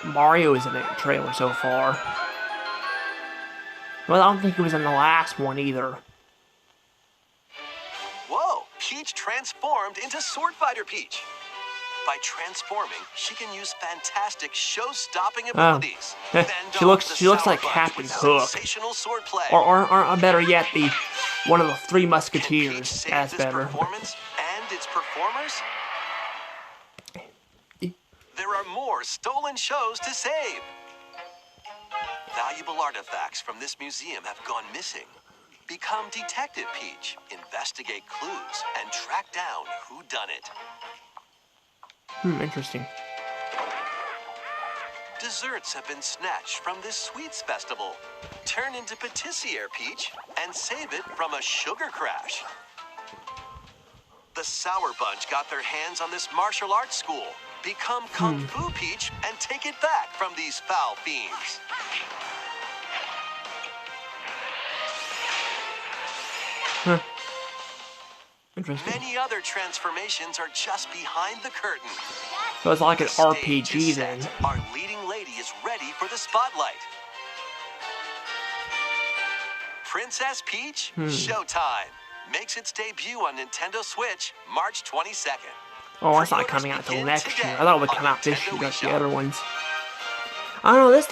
Speaker 1: Mario is in the trailer so far. Well, I don't think he was in the last one either.
Speaker 3: Whoa, Peach transformed into Sword Fighter Peach. By transforming, she can use fantastic show-stopping abilities. Fend
Speaker 1: She
Speaker 3: off the
Speaker 1: looks
Speaker 3: Sour
Speaker 1: like
Speaker 3: Bunch
Speaker 1: Captain
Speaker 3: with
Speaker 1: Hook.
Speaker 3: sensational sword play.
Speaker 1: Or better yet, one of the Three
Speaker 3: Can Peach
Speaker 1: Musketeers.
Speaker 3: save
Speaker 1: That's
Speaker 3: this
Speaker 1: better.
Speaker 3: performance and its performers? There are more stolen shows to save. Valuable artifacts from this museum have gone missing. Become Detective Peach, investigate clues, and track down who done it.
Speaker 1: Interesting.
Speaker 3: Desserts have been snatched from this sweets festival. Turn into Patissiere Peach and save it from a sugar crash. The Sour Bunch got their hands on this martial arts school. Become Kung Fu Peach and take it back from these foul fiends.
Speaker 1: Interesting.
Speaker 3: Many other transformations are just behind the curtain.
Speaker 1: So it's like an
Speaker 3: The stage
Speaker 1: RPG
Speaker 3: is
Speaker 1: then.
Speaker 3: set. Our leading lady is ready for the spotlight. Princess Peach, Showtime. Makes its debut on Nintendo Switch March 22nd.
Speaker 1: Oh, it's not
Speaker 3: Pre-orders
Speaker 1: coming out till
Speaker 3: begin
Speaker 1: next year.
Speaker 3: today
Speaker 1: I thought it would
Speaker 3: on
Speaker 1: come out this
Speaker 3: Nintendo
Speaker 1: year like the
Speaker 3: eShop.
Speaker 1: other ones. I don't know, this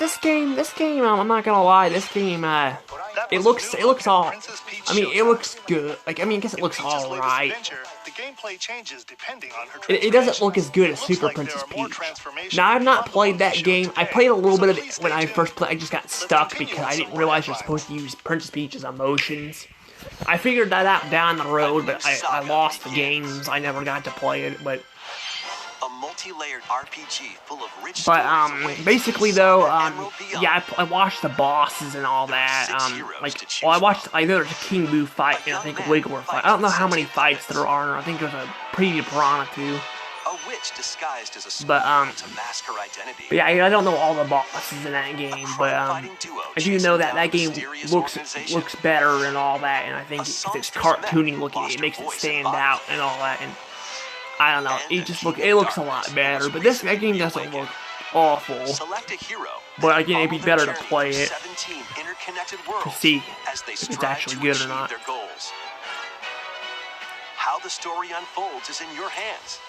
Speaker 1: game, I'm not gonna lie, this game,
Speaker 2: That
Speaker 1: it
Speaker 2: was a
Speaker 1: looks
Speaker 2: new look at
Speaker 1: all,
Speaker 2: Princess Peach
Speaker 1: I mean, it
Speaker 2: Showtime.
Speaker 1: looks good, like, I guess it
Speaker 2: In
Speaker 1: looks
Speaker 2: Peach's latest
Speaker 1: alright.
Speaker 2: adventure, the gameplay changes depending on her
Speaker 1: It doesn't look as good as
Speaker 2: transformations. It
Speaker 1: Super
Speaker 2: looks like there
Speaker 1: Princess
Speaker 2: are more
Speaker 1: Peach.
Speaker 2: transformations
Speaker 1: Now, I've not
Speaker 2: beyond the
Speaker 1: played
Speaker 2: ones
Speaker 1: that
Speaker 2: shown
Speaker 1: game. I
Speaker 2: today.
Speaker 1: played a little bit of
Speaker 2: Please
Speaker 1: it when
Speaker 2: stay
Speaker 1: I
Speaker 2: tuned.
Speaker 1: first played. I just got
Speaker 2: Let's
Speaker 1: stuck
Speaker 2: continue
Speaker 1: because I
Speaker 2: with
Speaker 1: didn't
Speaker 2: some
Speaker 1: realize you're
Speaker 2: headlines.
Speaker 1: supposed to use Princess Peach's emotions. I figured that out down the road, but I lost the games. I never got to play it, but...
Speaker 3: A multi-layered RPG full of rich
Speaker 1: But,
Speaker 3: stories await
Speaker 1: basically
Speaker 3: in
Speaker 1: though,
Speaker 3: Saga Emerald Beyond.
Speaker 1: yeah, I watched the bosses and all that,
Speaker 3: There are 6 heroes
Speaker 1: like,
Speaker 3: to choose
Speaker 1: well, I watched,
Speaker 3: from.
Speaker 1: there was a King Boo fight, and I think a Wiggler fight. I don't know how many fights there are, I think there's a Pretty Piranha too.
Speaker 3: A witch disguised as a
Speaker 1: But,
Speaker 3: schoolgirl to mask her identity.
Speaker 1: But yeah, I don't know all the bosses in that game, but,
Speaker 3: Crime-fighting duo
Speaker 1: I do know
Speaker 3: chasing
Speaker 1: that
Speaker 3: down a
Speaker 1: game
Speaker 3: mysterious
Speaker 1: looks
Speaker 3: organization.
Speaker 1: better and all that, and I think
Speaker 3: A
Speaker 1: it's
Speaker 3: songster's
Speaker 1: cartoony
Speaker 3: method
Speaker 1: looking,
Speaker 3: lost
Speaker 1: it
Speaker 3: her
Speaker 1: makes it
Speaker 3: voice
Speaker 1: stand
Speaker 3: and
Speaker 1: out
Speaker 3: body.
Speaker 1: and all that, and I don't know,
Speaker 3: And
Speaker 1: it just
Speaker 3: the King
Speaker 1: it
Speaker 3: of
Speaker 1: looks a lot
Speaker 3: Darkness
Speaker 1: better,
Speaker 3: was
Speaker 1: but that game
Speaker 3: recently
Speaker 1: doesn't
Speaker 3: awakened.
Speaker 1: look awful.
Speaker 3: Select a hero.
Speaker 1: But
Speaker 3: and
Speaker 1: again, it'd be
Speaker 3: follow their
Speaker 1: better to
Speaker 3: journey
Speaker 1: play
Speaker 3: through
Speaker 1: it
Speaker 3: 17 interconnected
Speaker 1: to
Speaker 3: worlds
Speaker 1: see
Speaker 3: as they
Speaker 1: if it's
Speaker 3: strive
Speaker 1: actually
Speaker 3: to
Speaker 1: good or
Speaker 3: achieve
Speaker 1: not.
Speaker 3: their goals. How the story unfolds is in your hands.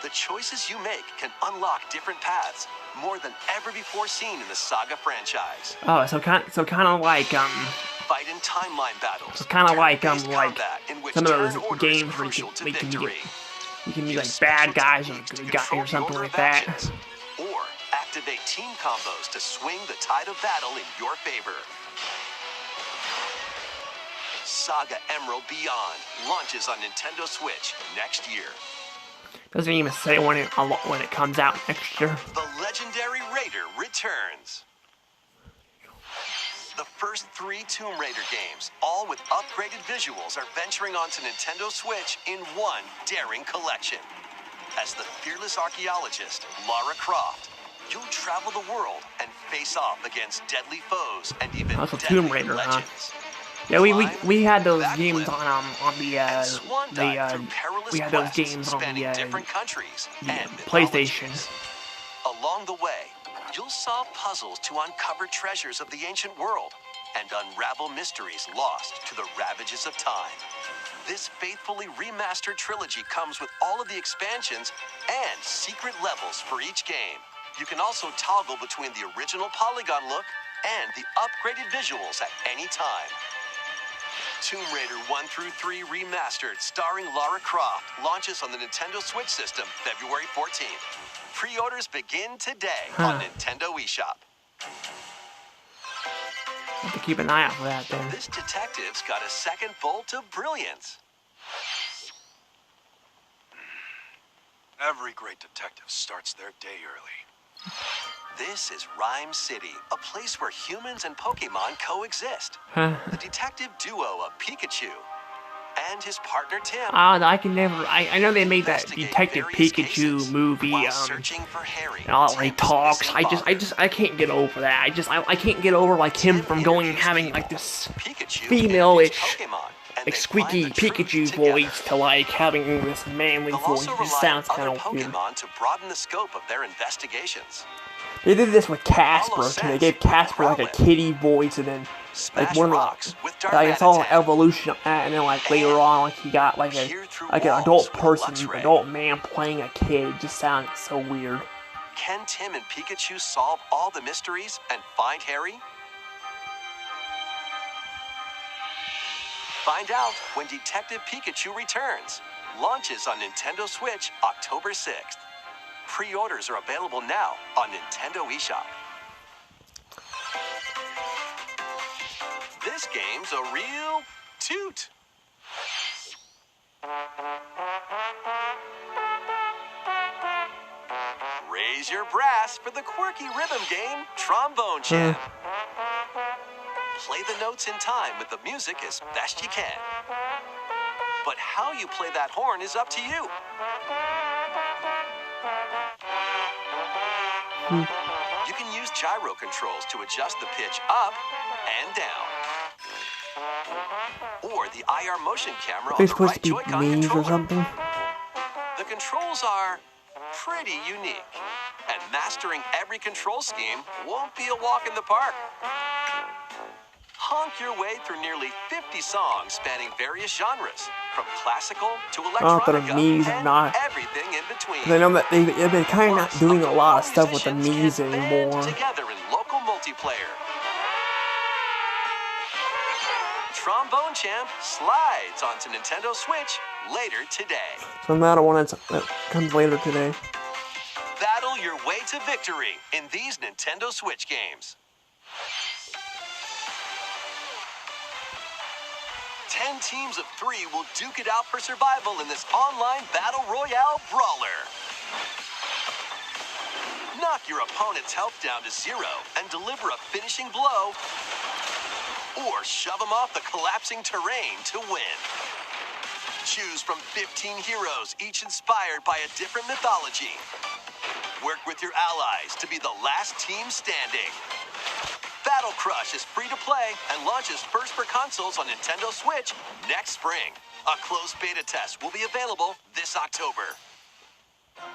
Speaker 3: The choices you make can unlock different paths, more than ever before seen in the Saga franchise.
Speaker 1: Oh, so kind of like
Speaker 3: Fight in timeline battles.
Speaker 1: It's kinda like,
Speaker 3: turn-based
Speaker 1: like
Speaker 3: combat in which
Speaker 1: some of those
Speaker 3: turn order is
Speaker 1: games where you
Speaker 3: crucial
Speaker 1: can-
Speaker 3: to
Speaker 1: they can get-
Speaker 3: victory.
Speaker 1: you can be
Speaker 3: Use
Speaker 1: like
Speaker 3: special
Speaker 1: bad guys or
Speaker 3: techniques to
Speaker 1: good guy
Speaker 3: control
Speaker 1: or something
Speaker 3: the order
Speaker 1: like
Speaker 3: of
Speaker 1: that.
Speaker 3: actions. Or activate team combos to swing the tide of battle in your favor. Saga Emerald Beyond launches on Nintendo Switch next year.
Speaker 1: Doesn't even say when it comes out next year.
Speaker 3: The legendary Raider returns. The first 3 Tomb Raider games, all with upgraded visuals, are venturing onto Nintendo Switch in one daring collection. As the fearless archaeologist, Lara Croft, you'll travel the world and face off against deadly foes and even
Speaker 1: That's a
Speaker 3: deadlier
Speaker 1: Tomb Raider, huh?
Speaker 3: legends.
Speaker 1: Yeah, we had those
Speaker 3: Backflip,
Speaker 1: games on the
Speaker 3: and swan dive through perilous
Speaker 1: we had those
Speaker 3: quests
Speaker 1: games on
Speaker 3: spanning
Speaker 1: the
Speaker 3: different countries
Speaker 1: the
Speaker 3: and
Speaker 1: PlayStation.
Speaker 3: mythologies. Along the way, you'll solve puzzles to uncover treasures of the ancient world and unravel mysteries lost to the ravages of time. This faithfully remastered trilogy comes with all of the expansions and secret levels for each game. You can also toggle between the original polygon look and the upgraded visuals at any time. Tomb Raider 1 through 3 Remastered, starring Lara Croft, launches on the Nintendo Switch system February 14th. Pre-orders begin today on Nintendo eShop.
Speaker 1: Have to keep an eye out for that then.
Speaker 3: This detective's got a second bolt of brilliance.
Speaker 4: Every great detective starts their day early.
Speaker 3: This is Rhyme City, a place where humans and Pokemon coexist.
Speaker 1: Huh.
Speaker 3: The detective duo of Pikachu and his partner Tim
Speaker 1: I can never. I know they made that
Speaker 3: investigate
Speaker 1: Detective
Speaker 3: various
Speaker 1: Pikachu
Speaker 3: cases
Speaker 1: movie.
Speaker 3: while searching for Harry,
Speaker 1: And all that where he
Speaker 3: Tim's
Speaker 1: talks.
Speaker 3: missing
Speaker 1: I can't get over that. I can't get over like him
Speaker 3: Tim
Speaker 1: from going and
Speaker 3: interviews
Speaker 1: having
Speaker 3: people.
Speaker 1: like this
Speaker 3: Pikachu
Speaker 1: female-ish
Speaker 3: interviews Pokemon,
Speaker 1: like squeaky Pikachu voice to like having this manly
Speaker 3: They'll
Speaker 1: voice.
Speaker 3: also
Speaker 1: It just
Speaker 3: rely
Speaker 1: sounds
Speaker 3: on
Speaker 1: kind
Speaker 3: other
Speaker 1: of weird.
Speaker 3: Pokemon to broaden the scope of their investigations.
Speaker 1: They did this with Casper
Speaker 3: Hollow
Speaker 1: too. They
Speaker 3: Sense
Speaker 1: gave
Speaker 3: with
Speaker 1: Casper like a
Speaker 3: Growlithe.
Speaker 1: kitty voice, and then like
Speaker 3: Smash
Speaker 1: one of
Speaker 3: Rocks with
Speaker 1: the like it's all an
Speaker 3: Darmanitan.
Speaker 1: evolution of that, and then like later on, like he got like
Speaker 3: Peer through
Speaker 1: an
Speaker 3: walls
Speaker 1: adult
Speaker 3: with
Speaker 1: person,
Speaker 3: Luxray.
Speaker 1: adult man playing a kid. It just sounded so weird.
Speaker 3: Can Tim and Pikachu solve all the mysteries and find Harry? Find out when Detective Pikachu returns. Launches on Nintendo Switch October 6th. Pre-orders are available now on Nintendo eShop. This game's a real toot. Raise your brass for the quirky rhythm game, Trombone Champ. Play the notes in time with the music as best you can. But how you play that horn is up to you. You can use gyro controls to adjust the pitch up and down. Or the IR motion camera
Speaker 1: Are
Speaker 3: on
Speaker 1: they
Speaker 3: the
Speaker 1: supposed
Speaker 3: right
Speaker 1: to be
Speaker 3: Joy-Con
Speaker 1: memes or
Speaker 3: controller.
Speaker 1: something?
Speaker 3: The controls are pretty unique, and mastering every control scheme won't be a walk in the park. Honk your way through nearly 50 songs spanning various genres, from classical to
Speaker 1: Not that
Speaker 3: electronica
Speaker 1: memes
Speaker 3: and
Speaker 1: not.
Speaker 3: everything in between.
Speaker 1: Because I know that they've been kind of not
Speaker 3: Plus,
Speaker 1: doing a
Speaker 3: up to
Speaker 1: lot of
Speaker 3: 4
Speaker 1: stuff with the
Speaker 3: musicians
Speaker 1: memes
Speaker 3: can band
Speaker 1: anymore.
Speaker 3: together in local multiplayer. Trombone Champ slides onto Nintendo Switch later today.
Speaker 1: So another one that comes later today.
Speaker 3: Battle your way to victory in these Nintendo Switch games. 10 teams of 3 will duke it out for survival in this online battle royale brawler. Knock your opponent's health down to 0 and deliver a finishing blow, or shove them off the collapsing terrain to win. Choose from 15 heroes, each inspired by a different mythology. Work with your allies to be the last team standing. Battle Crush is free to play and launches first for consoles on Nintendo Switch next spring. A closed beta test will be available this October.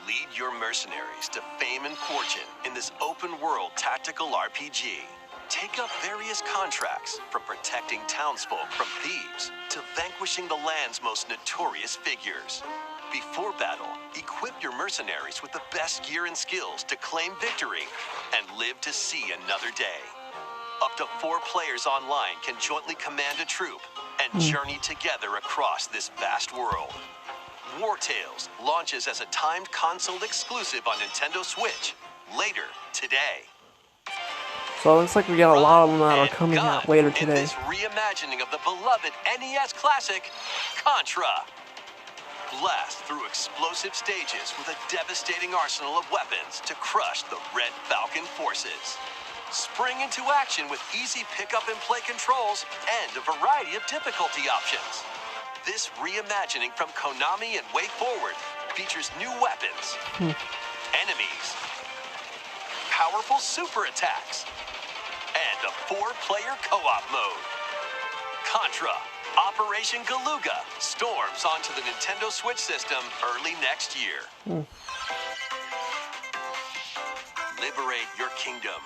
Speaker 3: Lead your mercenaries to fame and fortune in this open-world tactical RPG. Take up various contracts, from protecting townsfolk from thieves to vanquishing the land's most notorious figures. Before battle, equip your mercenaries with the best gear and skills to claim victory and live to see another day. Up to 4 players online can jointly command a troop and journey together across this vast world. War Tales launches as a timed console exclusive on Nintendo Switch later today.
Speaker 1: So it looks like we got a lot of them that are
Speaker 3: And
Speaker 1: coming out
Speaker 3: gun
Speaker 1: later
Speaker 3: in
Speaker 1: today.
Speaker 3: this reimagining of the beloved NES classic, Contra. Blast through explosive stages with a devastating arsenal of weapons to crush the Red Falcon forces. Spring into action with easy pick-up and play controls and a variety of difficulty options. This reimagining from Konami and WayForward features new weapons, enemies, powerful super attacks, and a 4-player co-op mode. Contra Operation Galuga storms onto the Nintendo Switch system early next year. Liberate your kingdom.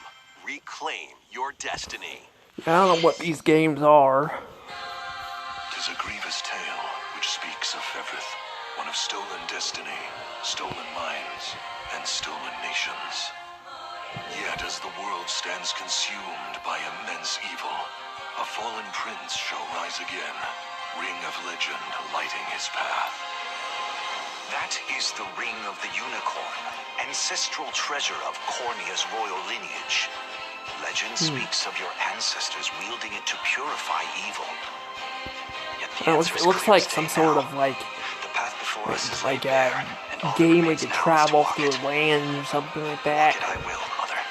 Speaker 3: Reclaim your destiny.
Speaker 1: I don't know what these games are.
Speaker 4: 'Tis a grievous tale which speaks of Fevrith, one of stolen destiny, stolen minds, and stolen nations. Yet as the world stands consumed by immense evil, a fallen prince shall rise again, ring of legend lighting his path.
Speaker 6: That is the Ring of the Unicorn, ancestral treasure of Cornia's royal lineage. Legend speaks of your ancestors wielding it to purify evil. Yet the answer
Speaker 1: It
Speaker 6: is
Speaker 1: looks
Speaker 6: clear
Speaker 1: like
Speaker 6: as
Speaker 1: some
Speaker 6: day
Speaker 1: sort
Speaker 6: now.
Speaker 1: of like
Speaker 6: The path before us is
Speaker 1: like
Speaker 6: laid
Speaker 1: a
Speaker 6: bare, and all that
Speaker 1: game where you
Speaker 6: remains
Speaker 1: can
Speaker 6: now is to
Speaker 1: travel
Speaker 6: walk
Speaker 1: through
Speaker 6: it.
Speaker 1: lands or something like
Speaker 6: Walk
Speaker 1: that.
Speaker 6: it I will, Mother.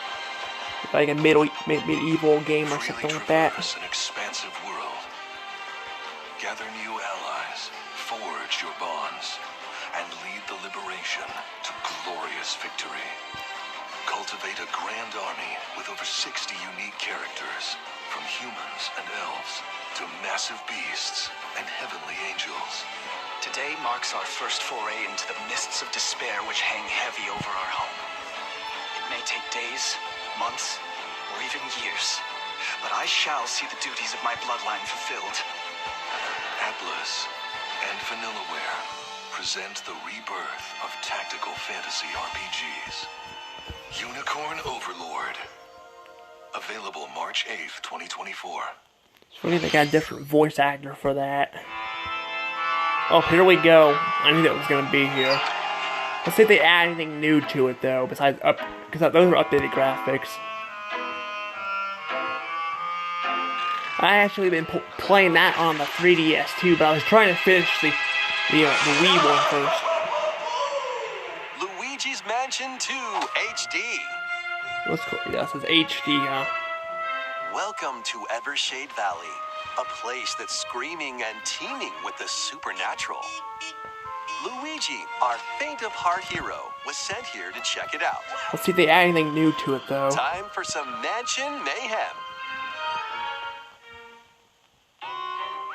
Speaker 1: Like a medieval game or something
Speaker 4: Freely
Speaker 1: like that.
Speaker 4: traverse an expansive world. Gather new allies, forge your bonds, and lead the liberation to glorious victory. Cultivate a grand army with over 60 unique characters, from humans and elves to massive beasts and heavenly angels.
Speaker 6: Today marks our first foray into the mists of despair which hang heavy over our home. It may take days, months, or even years, but I shall see the duties of my bloodline fulfilled.
Speaker 4: Atlas and Vanillaware present the rebirth of tactical fantasy RPGs. Unicorn Overlord. Available March 8th, 2024.
Speaker 1: It's funny they got a different voice actor for that. Oh, here we go. I knew that was gonna be here. Let's see if they add anything new to it though, besides because those are updated graphics. I actually been playing that on the 3DS too, but I was trying to finish the Wii one first.
Speaker 3: Luigi's Mansion 2 HD.
Speaker 1: Let's go. Yeah, this is HD, huh?
Speaker 3: Welcome to Evershade Valley, a place that's screaming and teeming with the supernatural. Luigi, our faint-of-heart hero, was sent here to check it out.
Speaker 1: Let's see if they add anything new to it though.
Speaker 3: Time for some mansion mayhem.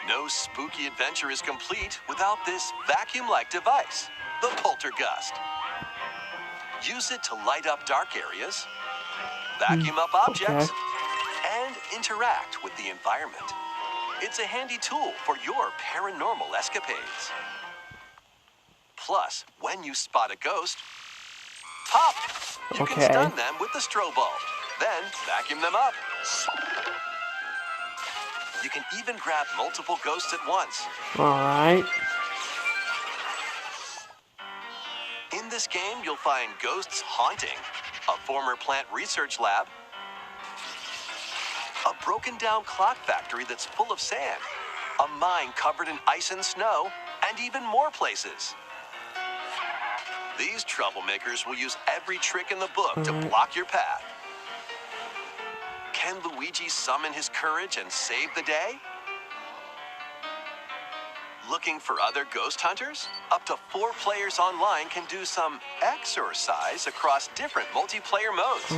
Speaker 3: No spooky adventure is complete without this vacuum-like device, the Poltergust. Use it to light up dark areas, vacuum up objects, and interact with the environment. It's a handy tool for your paranormal escapades. Plus, when you spot a ghost, pop! You can stun them with the strobe bulb, then vacuum them up. You can even grab multiple ghosts at once.
Speaker 1: Alright.
Speaker 3: In this game, you'll find ghosts haunting, a former plant research lab, a broken-down clock factory that's full of sand, a mine covered in ice and snow, and even more places. These troublemakers will use every trick in the book to block your path. Can Luigi summon his courage and save the day? Looking for other ghost hunters? Up to 4 players online can do some exercise across different multiplayer modes.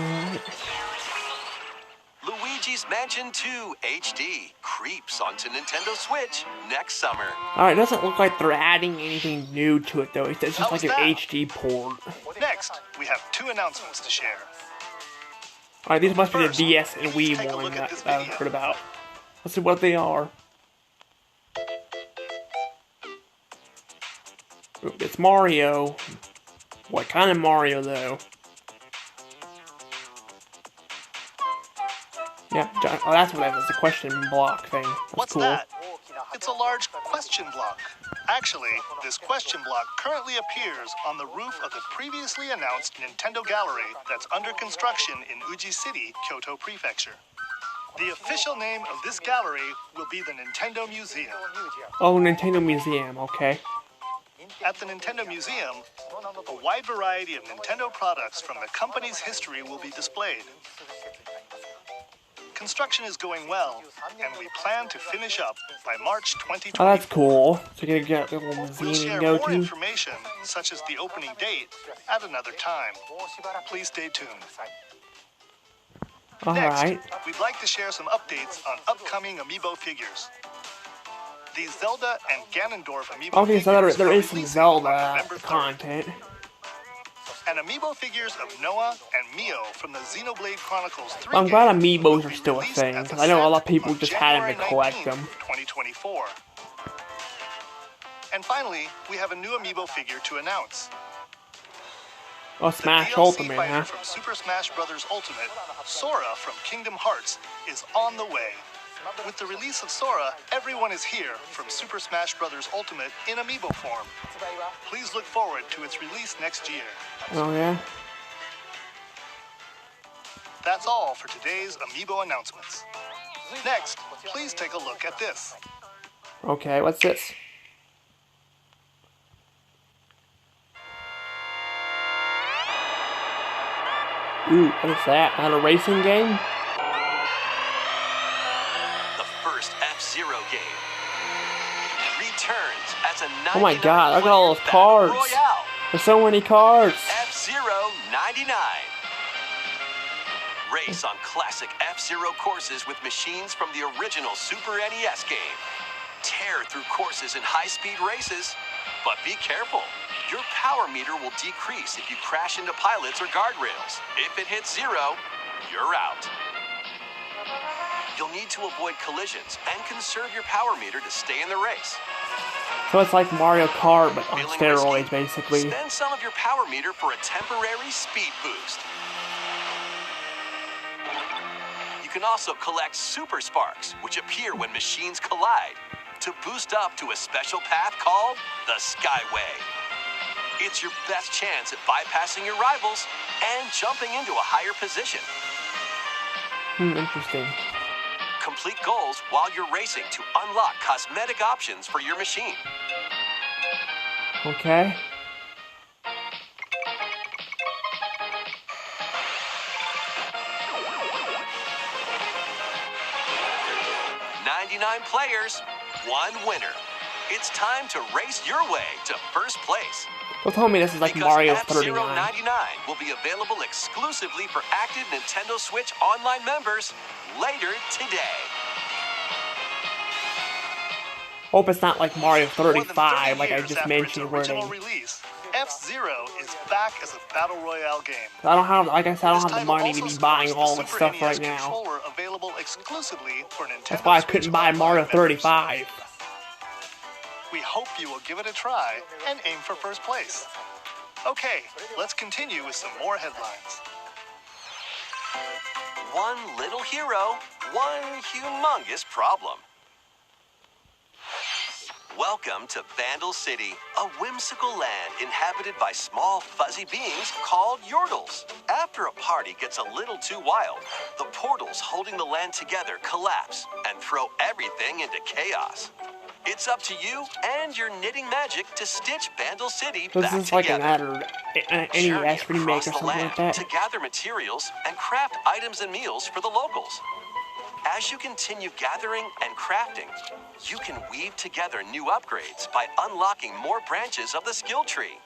Speaker 3: Luigi's Mansion 2 HD creeps onto Nintendo Switch next summer.
Speaker 1: Alright, it doesn't look like they're adding anything new to it though. It's just like an HD port.
Speaker 2: Next, we have 2 announcements to share.
Speaker 1: Alright, these must be the
Speaker 2: First,
Speaker 1: DS and
Speaker 2: please
Speaker 1: Wii
Speaker 2: take a
Speaker 1: one
Speaker 2: look at
Speaker 1: that
Speaker 2: this
Speaker 1: I've
Speaker 2: video.
Speaker 1: heard about. Let's see what they are. Ooh, it's Mario. What kind of Mario though? Yeah, oh, that's what that is, the question block thing. That's
Speaker 2: What's
Speaker 1: cool.
Speaker 2: that? It's a large question block. Actually, this question block currently appears on the roof of the previously announced Nintendo Gallery that's under construction in Uji City, Kyoto Prefecture. The official name of this gallery will be the Nintendo Museum.
Speaker 1: Oh, Nintendo Museum, okay.
Speaker 2: At the Nintendo Museum, a wide variety of Nintendo products from the company's history will be displayed. Construction is going well, and we plan to finish up by March 2020.
Speaker 1: Oh, that's cool. So you're gonna get a little
Speaker 2: We'll
Speaker 1: museum
Speaker 2: share
Speaker 1: to go
Speaker 2: more
Speaker 1: to.
Speaker 2: information, such as the opening date, at another time. Please stay tuned.
Speaker 1: Alright.
Speaker 2: Next, we'd like to share some updates on upcoming Amiibo figures. The Zelda and Ganondorf Amiibo
Speaker 1: Okay, so
Speaker 2: figures
Speaker 1: there
Speaker 2: are
Speaker 1: is some
Speaker 2: releasing on
Speaker 1: Zelda
Speaker 2: November 3rd.
Speaker 1: content.
Speaker 2: And Amiibo figures of Noah and Mio from the Xenoblade Chronicles 3
Speaker 1: I'm glad
Speaker 2: game
Speaker 1: Amiibos
Speaker 2: will
Speaker 1: are
Speaker 2: be
Speaker 1: still a
Speaker 2: released
Speaker 1: thing,
Speaker 2: as
Speaker 1: because I know a lot of
Speaker 2: set
Speaker 1: people
Speaker 2: on
Speaker 1: just had them to
Speaker 2: January
Speaker 1: collect
Speaker 2: 19th,
Speaker 1: them.
Speaker 2: 2024. And finally, we have a new Amiibo figure to announce.
Speaker 1: Oh,
Speaker 2: The
Speaker 1: Smash
Speaker 2: DLC
Speaker 1: Ultimate,
Speaker 2: fighter
Speaker 1: huh?
Speaker 2: from Super Smash Bros. Ultimate, Sora from Kingdom Hearts, is on the way. With the release of Sora, everyone is here from Super Smash Bros. Ultimate in Amiibo form. Please look forward to its release next year.
Speaker 1: Oh, yeah?
Speaker 2: That's all for today's Amiibo announcements. Next, please take a look at this.
Speaker 1: Okay, what's this? Ooh, what is that? Not a racing game?
Speaker 3: The first F-Zero game returns as a
Speaker 1: Oh my god, look at all those cards.
Speaker 3: Royale.
Speaker 1: There's so many cards.
Speaker 3: F-Zero 99. Race on classic F-Zero courses with machines from the original Super NES game. Tear through courses in high-speed races. But be careful. Your power meter will decrease if you crash into pilots or guardrails. If it hits 0, you're out. You'll need to avoid collisions and conserve your power meter to stay in the race.
Speaker 1: So it's like Mario Kart, but on
Speaker 3: Feeling
Speaker 1: steroids,
Speaker 3: risky?
Speaker 1: basically.
Speaker 3: Spend some of your power meter for a temporary speed boost. You can also collect Super Sparks, which appear when machines collide, to boost up to a special path called the Skyway. It's your best chance at bypassing your rivals and jumping into a higher position.
Speaker 1: Interesting.
Speaker 3: Complete goals while you're racing to unlock cosmetic options for your machine.
Speaker 1: Okay.
Speaker 3: "99 players, 1 winner. It's time to race your way to first place.
Speaker 1: Don't tell me this is like
Speaker 3: Because
Speaker 1: Mario
Speaker 3: F-Zero
Speaker 1: 39.
Speaker 3: 99 will be available exclusively for active Nintendo Switch Online members later today.
Speaker 1: Hope it's not like Mario
Speaker 2: More than
Speaker 1: 35,
Speaker 2: 30
Speaker 1: like I
Speaker 2: years
Speaker 1: just
Speaker 2: after
Speaker 1: mentioned,
Speaker 2: its
Speaker 1: where
Speaker 2: original
Speaker 1: they...
Speaker 2: release, F-Zero is back as a battle royale game.
Speaker 1: I don't have, like I said, I don't
Speaker 2: This
Speaker 1: have the
Speaker 2: title
Speaker 1: money to
Speaker 2: also
Speaker 1: be buying
Speaker 2: scores
Speaker 1: all
Speaker 2: the
Speaker 1: this
Speaker 2: Super
Speaker 1: stuff
Speaker 2: NES
Speaker 1: right now.
Speaker 2: controller available exclusively for Nintendo
Speaker 1: That's why I
Speaker 2: Switch
Speaker 1: couldn't buy
Speaker 2: Online
Speaker 1: Mario
Speaker 2: members.
Speaker 1: 35.
Speaker 2: We hope you will give it a try and aim for first place. Okay, let's continue with some more headlines.
Speaker 3: One little hero, one humongous problem. Welcome to Vandal City, a whimsical land inhabited by small, fuzzy beings called Yordles. After a party gets a little too wild, the portals holding the land together collapse and throw everything into chaos. It's up to you and your knitting magic to stitch Vandal City
Speaker 1: This
Speaker 3: back
Speaker 1: is like
Speaker 3: together.
Speaker 1: an
Speaker 3: Journey
Speaker 1: NES remake
Speaker 3: across
Speaker 1: or
Speaker 3: the
Speaker 1: something
Speaker 3: land
Speaker 1: like that.
Speaker 3: to gather materials and craft items and meals for the locals. As you continue gathering and crafting, you can weave together new upgrades by unlocking more branches of the skill tree.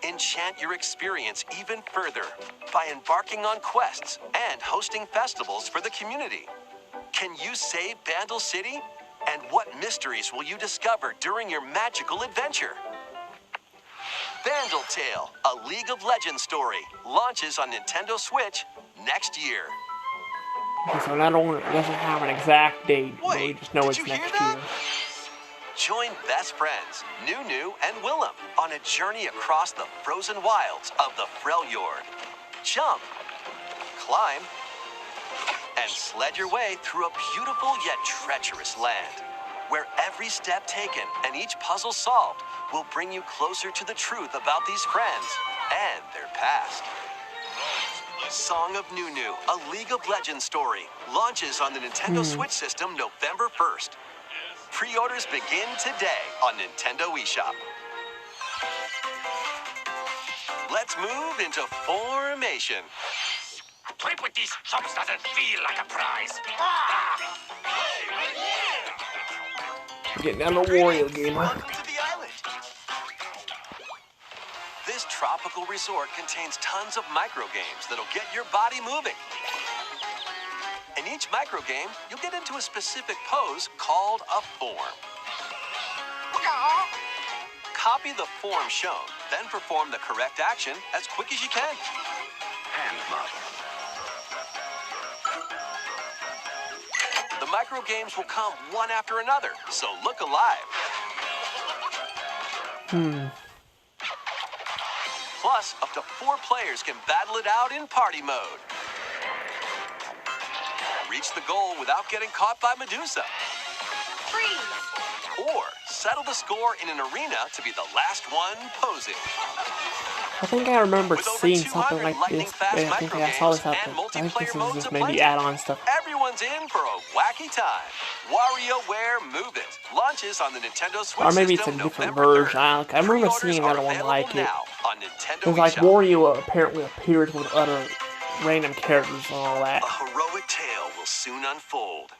Speaker 3: Enchant your experience even further by embarking on quests and hosting festivals for the community. Can you save Vandal City? And what mysteries will you discover during your magical adventure? Vandal Tale, a League of Legends story, launches on Nintendo Switch next year.
Speaker 1: Okay, so not only it doesn't have an exact date, but we
Speaker 3: Wait,
Speaker 1: just know
Speaker 3: did
Speaker 1: it's
Speaker 3: you hear
Speaker 1: next
Speaker 3: that?
Speaker 1: year.
Speaker 3: Join best friends, Nunu and Willem, on a journey across the frozen wilds of the Freljord. Jump, climb, and sled your way through a beautiful yet treacherous land, where every step taken and each puzzle solved will bring you closer to the truth about these friends and their past. Song of Nunu, a League of Legends story, launches on the Nintendo Switch system November 1st. Pre-orders begin today on Nintendo eShop. Let's move into Formation.
Speaker 6: Play with these chumps doesn't feel like a prize.
Speaker 1: Getting down to Wario Gamer.
Speaker 3: Welcome to the island. This tropical resort contains tons of micro games that'll get your body moving. In each micro game, you'll get into a specific pose called a form. Copy the form shown, then perform the correct action as quick as you can.
Speaker 6: Hand model.
Speaker 3: The micro games will come one after another, so look alive. Plus, up to 4 players can battle it out in party mode. Reach the goal without getting caught by Medusa.
Speaker 5: Freeze!
Speaker 3: Or settle the score in an arena to be the last one posing.
Speaker 1: I think I remember
Speaker 3: With over
Speaker 1: seeing something
Speaker 3: 200
Speaker 1: like this.
Speaker 3: lightning-fast
Speaker 1: I think I saw this out there.
Speaker 3: and
Speaker 1: I think
Speaker 3: multiplayer
Speaker 1: this is
Speaker 3: modes
Speaker 1: just
Speaker 3: of
Speaker 1: maybe
Speaker 3: plenty.
Speaker 1: add-on stuff.
Speaker 3: Everyone's in for a wacky time. WarioWare Move It launches on the Nintendo Switch
Speaker 1: Or maybe it's a
Speaker 3: system
Speaker 1: different
Speaker 3: November
Speaker 1: version.
Speaker 3: 3rd.
Speaker 1: I remember
Speaker 3: Pre-orders
Speaker 1: seeing
Speaker 3: are
Speaker 1: another one
Speaker 3: available
Speaker 1: like it.
Speaker 3: now on Nintendo
Speaker 1: Because like
Speaker 3: eShop.
Speaker 1: Wario apparently appears with other random characters and all that.
Speaker 3: A heroic tale will soon unfold.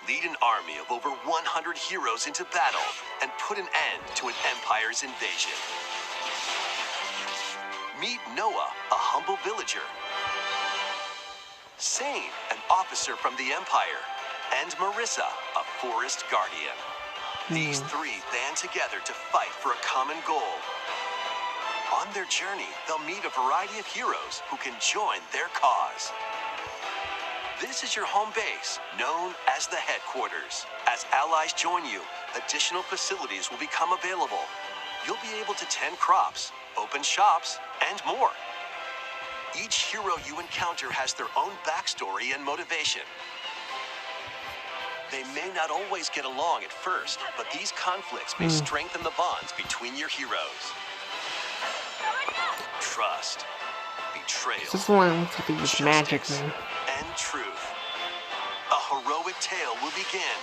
Speaker 3: Lead an army of over 100 heroes into battle and put an end to an empire's invasion. Meet Noah, a humble villager. Sane, an officer from the Empire. And Marissa, a forest guardian. These three band together to fight for a common goal. On their journey, they'll meet a variety of heroes who can join their cause. This is your home base, known as the headquarters. As allies join you, additional facilities will become available. You'll be able to tend crops, open shops, and more. Each hero you encounter has their own backstory and motivation. They may not always get along at first, but these conflicts may strengthen the bonds between your heroes. Trust, betrayal,
Speaker 1: This is the one with the magic,
Speaker 3: justice,
Speaker 1: man.
Speaker 3: and truth. A heroic tale will begin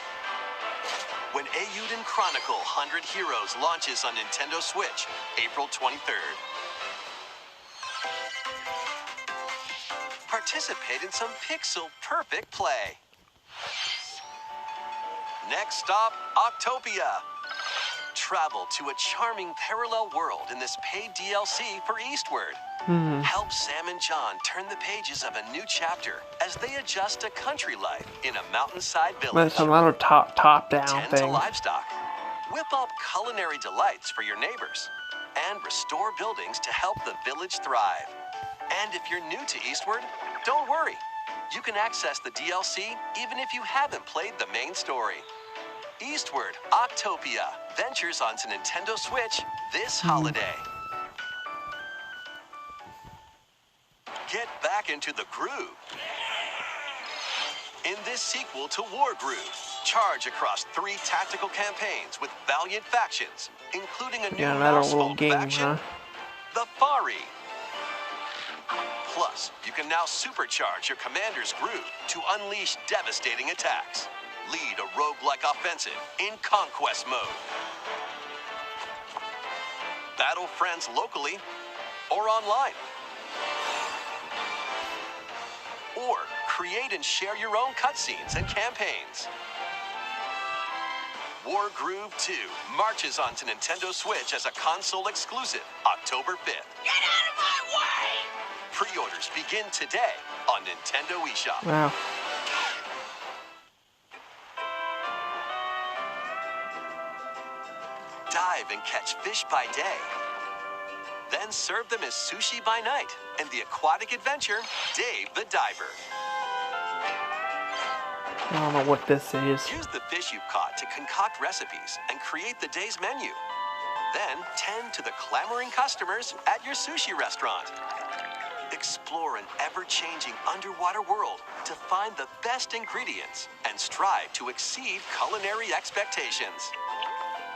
Speaker 3: when Eiyuden Chronicle 100 Heroes launches on Nintendo Switch, April 23rd. Participate in some pixel-perfect play. Next stop, Octopia. Travel to a charming parallel world in this paid DLC for Eastward. Help Sam and John turn the pages of a new chapter as they adjust to country life in a mountainside
Speaker 1: But
Speaker 3: village.
Speaker 1: it's another top-down
Speaker 3: Tend to
Speaker 1: thing.
Speaker 3: livestock. Whip up culinary delights for your neighbors. And restore buildings to help the village thrive. And if you're new to Eastward, don't worry. You can access the DLC even if you haven't played the main story. Eastward, Octopia, ventures onto Nintendo Switch this holiday. Get back into the groove. In this sequel to Wargroove, charge across 3 tactical campaigns with valiant factions, including a new
Speaker 1: Yeah, another
Speaker 3: mouse
Speaker 1: little
Speaker 3: folk
Speaker 1: game,
Speaker 3: faction,
Speaker 1: huh?
Speaker 3: the Fari. Plus, you can now supercharge your commander's groove to unleash devastating attacks. Lead a roguelike offensive in conquest mode. Battle friends locally or online. Or create and share your own cutscenes and campaigns. Wargroove 2 marches onto Nintendo Switch as a console exclusive October 5th. Get out of my way! Pre-orders begin today on Nintendo eShop.
Speaker 1: Wow.
Speaker 3: Dive and catch fish by day. Then serve them as sushi by night in the aquatic adventure, Dave the Diver.
Speaker 1: I don't know what this is.
Speaker 3: Use the fish you've caught to concoct recipes and create the day's menu. Then tend to the clamoring customers at your sushi restaurant. Explore an ever-changing underwater world to find the best ingredients and strive to exceed culinary expectations.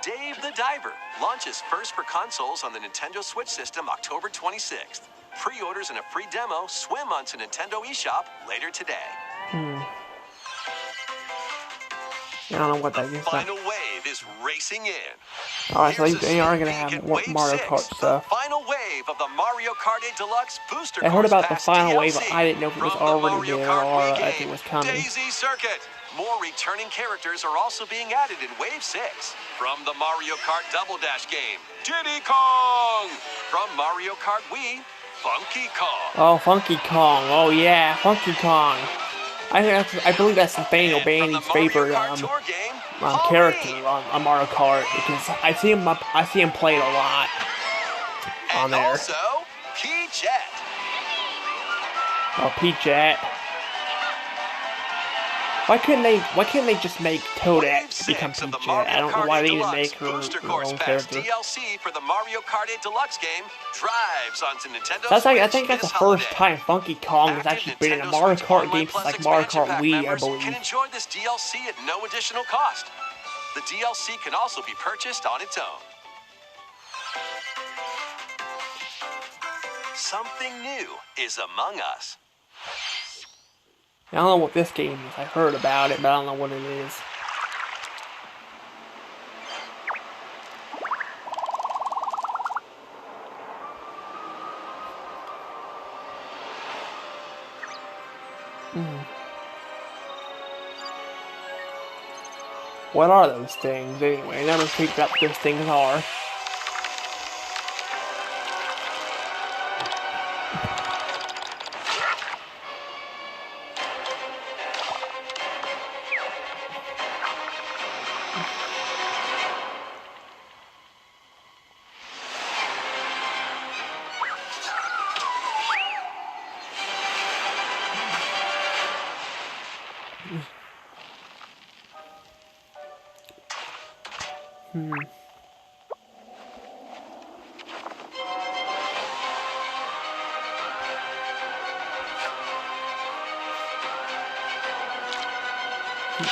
Speaker 3: Dave the Diver launches first for consoles on the Nintendo Switch system October 26th. Pre-orders and a free demo swim onto Nintendo eShop later today.
Speaker 1: I don't know what that
Speaker 3: The
Speaker 1: is.
Speaker 3: final wave is racing in.
Speaker 1: Alright, so
Speaker 3: Here's a
Speaker 1: they are gonna
Speaker 3: sneak
Speaker 1: have
Speaker 3: peek at
Speaker 1: more
Speaker 3: Wave
Speaker 1: Mario
Speaker 3: 6,
Speaker 1: Kart stuff.
Speaker 3: The final wave of the Mario Kart 8 Deluxe Booster
Speaker 1: I heard
Speaker 3: Course
Speaker 1: about the
Speaker 3: Pass
Speaker 1: final wave,
Speaker 3: DLC
Speaker 1: but I didn't know if it was
Speaker 3: from the
Speaker 1: already
Speaker 3: Mario
Speaker 1: there
Speaker 3: Kart
Speaker 1: or
Speaker 3: Wii
Speaker 1: if it
Speaker 3: game,
Speaker 1: was coming.
Speaker 3: Daisy Circuit. More returning characters are also being added in Wave 6. From the Mario Kart Double Dash game, Diddy Kong. From Mario Kart Wii, Funky Kong.
Speaker 1: Oh, Funky Kong. Oh yeah, Funky Kong. I believe that's Nathaniel
Speaker 3: And from the
Speaker 1: Bainey's
Speaker 3: Mario
Speaker 1: favorite
Speaker 3: Kart Tour game,
Speaker 1: character
Speaker 3: Pauline.
Speaker 1: on Mario Kart because I see him play it a lot on
Speaker 3: And
Speaker 1: there.
Speaker 3: also, Key-Jet.
Speaker 1: Oh, Peachette. Why couldn't they just make Toadette
Speaker 3: Wave
Speaker 1: become
Speaker 3: 6 of the
Speaker 1: Peachette?
Speaker 3: Mario
Speaker 1: I don't know
Speaker 3: Kart
Speaker 1: why
Speaker 3: 8
Speaker 1: they didn't
Speaker 3: Deluxe
Speaker 1: make her
Speaker 3: Booster
Speaker 1: her
Speaker 3: Course
Speaker 1: own
Speaker 3: Pass
Speaker 1: character.
Speaker 3: DLC for the Mario Kart 8 Deluxe game drives onto Nintendo
Speaker 1: That's like, I
Speaker 3: Switch
Speaker 1: think that's the
Speaker 3: this
Speaker 1: first
Speaker 3: holiday.
Speaker 1: time Funky Kong has
Speaker 3: Active
Speaker 1: actually been in a
Speaker 3: Nintendo
Speaker 1: Mario
Speaker 3: Switch
Speaker 1: Kart
Speaker 3: Online
Speaker 1: game since
Speaker 3: Plus
Speaker 1: like Mario
Speaker 3: expansion
Speaker 1: Kart
Speaker 3: pack
Speaker 1: Wii, I
Speaker 3: members
Speaker 1: believe.
Speaker 3: can enjoy this DLC at no additional cost. The DLC can also be purchased on its own. Something new is among us.
Speaker 1: I don't know what this game is. I heard about it, but I don't know what it is. What are those things anyway? I never figured out what those things are.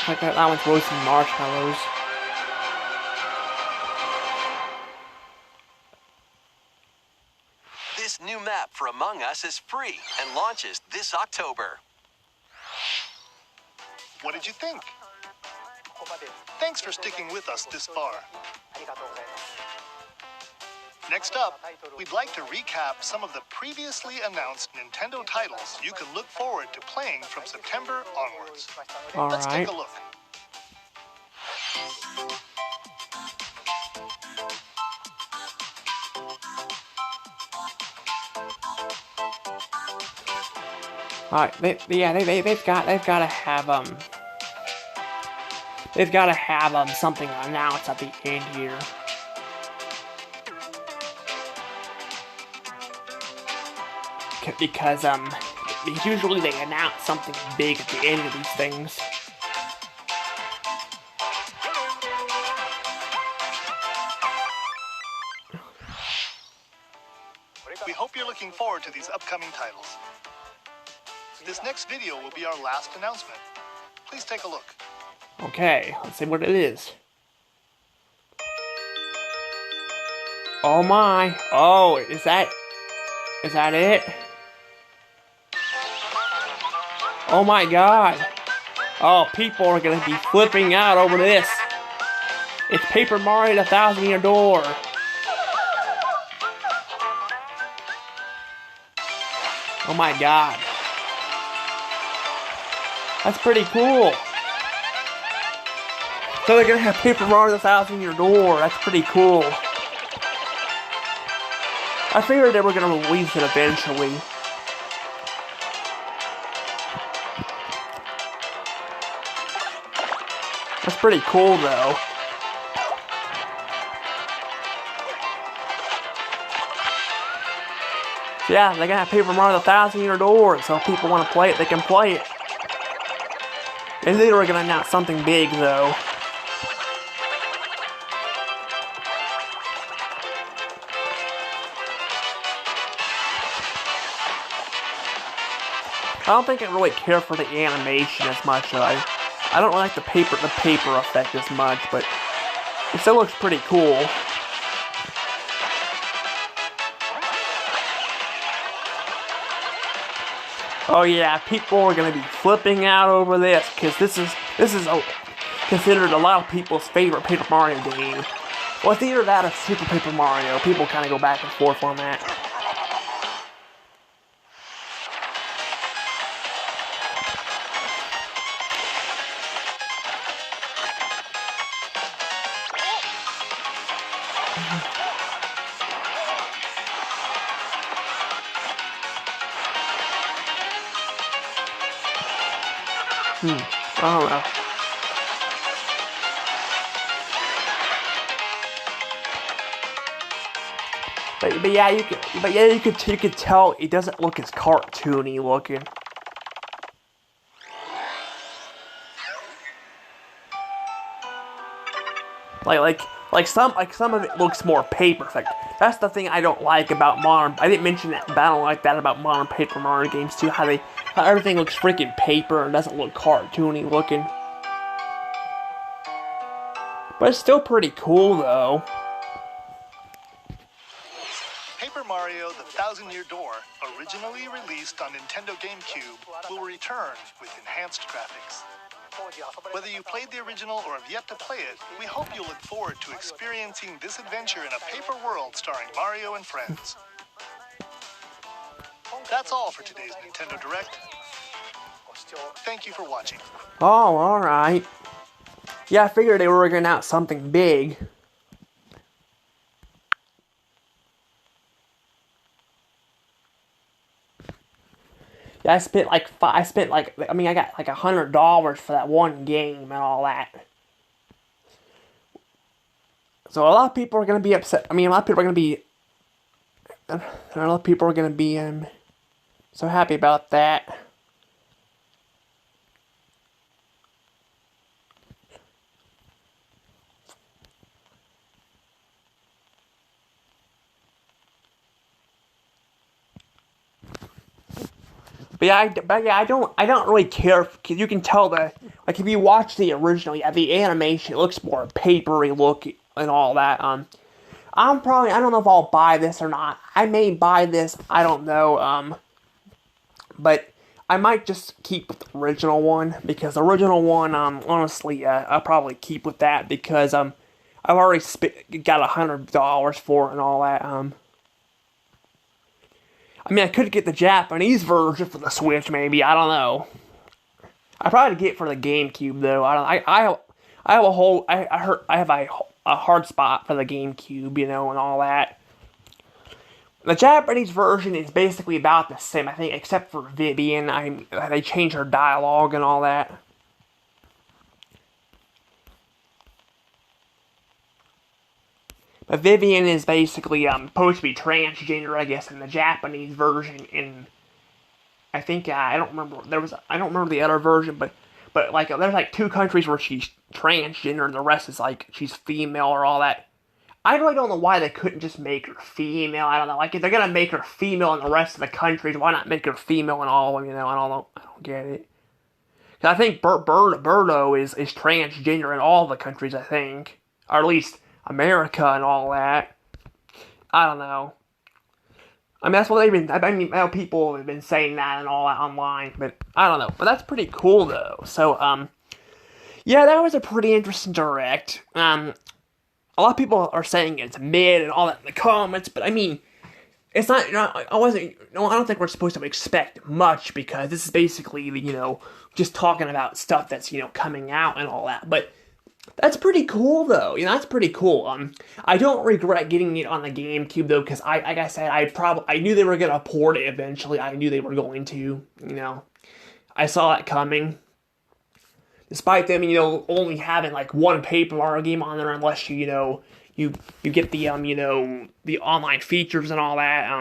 Speaker 1: Like that one's roasting marshmallows.
Speaker 3: This new map for Among Us is free and launches this October.
Speaker 2: What did you think? Thanks for sticking with us this far. Next up, we'd like to recap some of the previously announced Nintendo titles you can look forward to playing from September onwards. Let's take a look.
Speaker 1: Alright, they've got to have something announced at the end here. Because usually they announce something big at the end of these things.
Speaker 2: We hope you're looking forward to these upcoming titles. This next video will be our last announcement. Please take a look.
Speaker 1: Okay, let's see what it is. Oh my! Oh, is that it? Oh my god! Oh, people are gonna be flipping out over this. It's Paper Mario: The Thousand Year Door. Oh my god. That's pretty cool. So they're gonna have Paper Mario: The Thousand Year Door. That's pretty cool. I figured they were gonna release it eventually. That's pretty cool though. Yeah, they're gonna have Paper Mario: The Thousand Year Door, so if people want to play it, they can play it. And they were gonna announce something big though. I don't think I really care for the animation as much. I don't like the paper effect as much, but it still looks pretty cool. Oh yeah, people are gonna be flipping out over this because this is considered a lot of people's favorite Paper Mario game. Well, it's either that or Super Paper Mario. People kind of go back and forth on that. I don't know. But yeah, you could tell it doesn't look as cartoony looking. Like some of it looks more paper. Like that's the thing I don't like about modern. I didn't mention that, but I don't like that about modern Paper Mario games too. How everything looks freaking paper and doesn't look cartoony looking. But it's still pretty cool though.
Speaker 2: Paper Mario: The Thousand Year Door, originally released on Nintendo GameCube, will return with enhanced graphics. Whether you played the original or have yet to play it, we hope you'll look forward to experiencing this adventure in a paper world starring Mario and friends. That's all for today's Nintendo Direct. Thank you for watching.
Speaker 1: Oh, alright. Yeah, I figured they were going to announce something big. Yeah, I got like $100 for that one game and all that. So a lot of people are going to be upset. A lot of people are going to be so happy about that. I don't really care, because you can tell like, if you watch the original, the animation, it looks more papery look and all that. I don't know if I'll buy this or not. I may buy this, I don't know, but I might just keep with the original one, because the original one, honestly, I'll probably keep with that, because, I've already got $100 for it and all that, I mean, I could get the Japanese version for the Switch, maybe, I don't know. I'd probably get it for the GameCube, though. I have a hard spot for the GameCube, and all that. The Japanese version is basically about the same, I think, except for Vivian. They changed her dialogue and all that. But Vivian is basically supposed to be transgender, I guess, in the Japanese version. And I think I don't remember the other version, but like there's like 2 countries where she's transgender, and the rest is like she's female or all that. I really don't know why they couldn't just make her female. I don't know. Like, if they're gonna make her female in the rest of the countries, why not make her female in all of them? I don't know. I don't get it. Cause I think Birdo is transgender in all the countries, I think, or at least America and all that. I don't know. I mean, that's what they've been. I mean, people have been saying that and all that online, but I don't know. But that's pretty cool, though. So, yeah, that was a pretty interesting direct. A lot of people are saying it's mid and all that in the comments, but I mean, it's not. I don't think we're supposed to expect much, because this is basically, just talking about stuff that's coming out and all that. But that's pretty cool, though. That's pretty cool. I don't regret getting it on the GameCube, though, because like I said, I knew they were gonna port it eventually. I knew they were going to. I saw it coming. Despite them, only having like one Paper Mario game on there, unless you get the the online features and all that.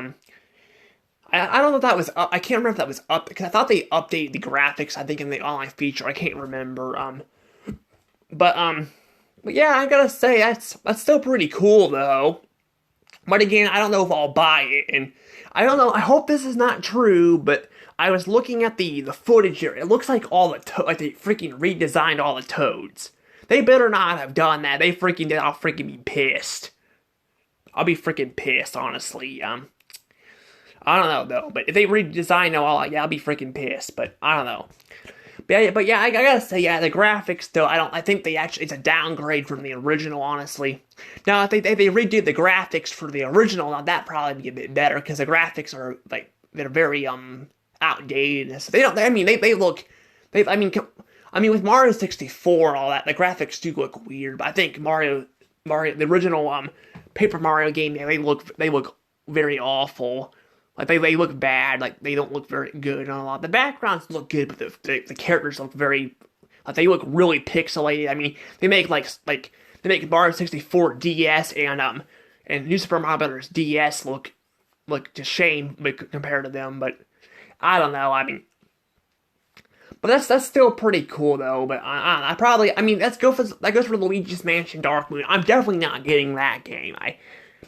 Speaker 1: I don't know if that was up. I can't remember if that was up, because I thought they updated the graphics, I think, in the online feature. I can't remember. But yeah, I gotta say, that's still pretty cool, though. But again, I don't know if I'll buy it, and I don't know, I hope this is not true, but I was looking at the footage here. It looks like like they freaking redesigned all the Toads. They better not have done that. They freaking did. I'll freaking be pissed. I'll be freaking pissed, honestly. I don't know, though. But if they redesign all, yeah, I'll be freaking pissed. But I don't know. But yeah, I gotta say, yeah, the graphics, though, I think it's a downgrade from the original, honestly. Now, if they redid the graphics for the original, now that'd probably be a bit better, because the graphics are, like, they're very, outdated. So they look, with Mario 64 and all that, the graphics do look weird, but I think Mario, the original, Paper Mario game, they look very awful. Like, they look bad, like, they don't look very good and a lot. The backgrounds look good, but the characters look very, like, they look really pixelated. I mean, they make, they make Mario 64 DS and New Super Mario Bros. DS look to shame compared to them, but I don't know, but that's still pretty cool, though. But I probably, that goes for Luigi's Mansion Dark Moon. I'm definitely not getting that game,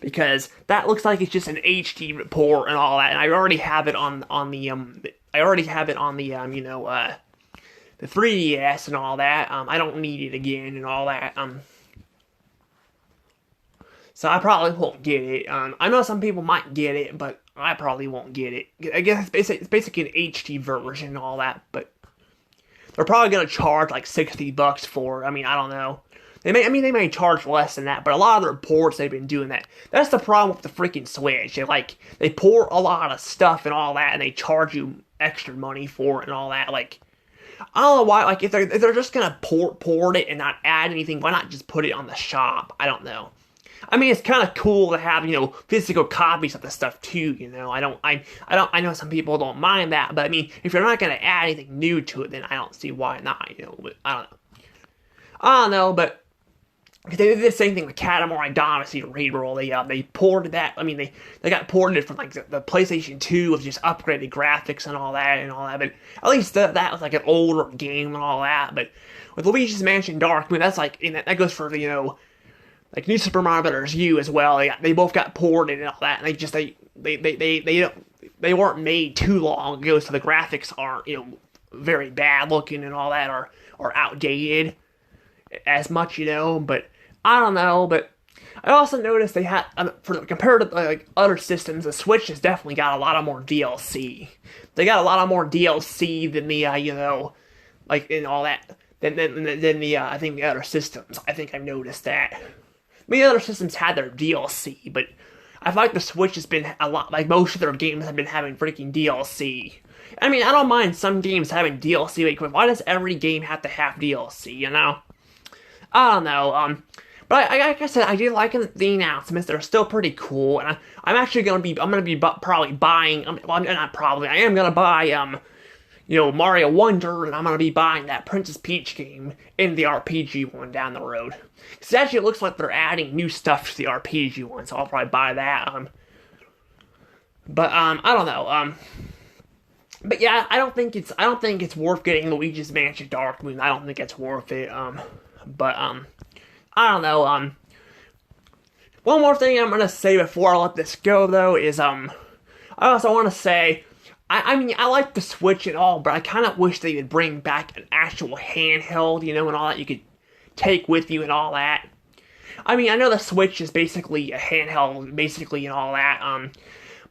Speaker 1: because that looks like it's just an HD report and all that, and I already have it on the the 3DS and all that. I don't need it again and all that. So I probably won't get it. I know some people might get it, but I probably won't get it. I guess it's basically an HD version and all that, but they're probably gonna charge like $60 for it. I don't know. They may charge less than that, but a lot of the reports, they've been doing that. That's the problem with the freaking Switch. They pour a lot of stuff and all that, and they charge you extra money for it and all that. Like, I don't know why. Like, if they're just gonna port it and not add anything, why not just put it on the shop? I don't know. It's kind of cool to have, physical copies of the stuff too, I know some people don't mind that, but if you're not going to add anything new to it, then I don't see why not, but I don't know, but they did the same thing with Katamari Damacy Reroll. They ported that, they got ported from, like, the PlayStation 2 with just upgraded graphics and all that, but at least that was, like, an older game and all that, but with Luigi's Mansion Dark Moon, that's, like, that goes for, like New Super Mario Bros. U as well. They both got ported and all that, and they weren't made too long ago, so the graphics aren't, you know, very bad looking and all that, or outdated as much, you know. But I don't know. But I also noticed they had, compared to like other systems, the Switch has definitely got a lot of more DLC. They got a lot of more DLC than the you know, like in all that than the I think the other systems. I think I've noticed that. I mean, the other systems had their DLC, but I feel like the Switch has been a lot, like most of their games have been having freaking DLC. I mean, I don't mind some games having DLC, but why does every game have to have DLC, you know? I don't know, but like I said, I did like the announcements. They're still pretty cool, and I'm actually gonna be, probably buying, well, not probably, I am gonna buy, you know, Mario Wonder, and I'm gonna be buying that Princess Peach game in the RPG one down the road. Because it actually looks like they're adding new stuff to the RPG one, so I'll probably buy that, but, I don't know, but yeah, I don't think it's worth getting Luigi's Mansion Dark Moon. I don't think it's worth it, but, I don't know, one more thing I'm gonna say before I let this go, though, is, I also want to say, I mean, I like the Switch and all, but I kind of wish they would bring back an actual handheld, you know, and all that you could take with you and all that. I mean, I know the Switch is basically a handheld, basically, and all that,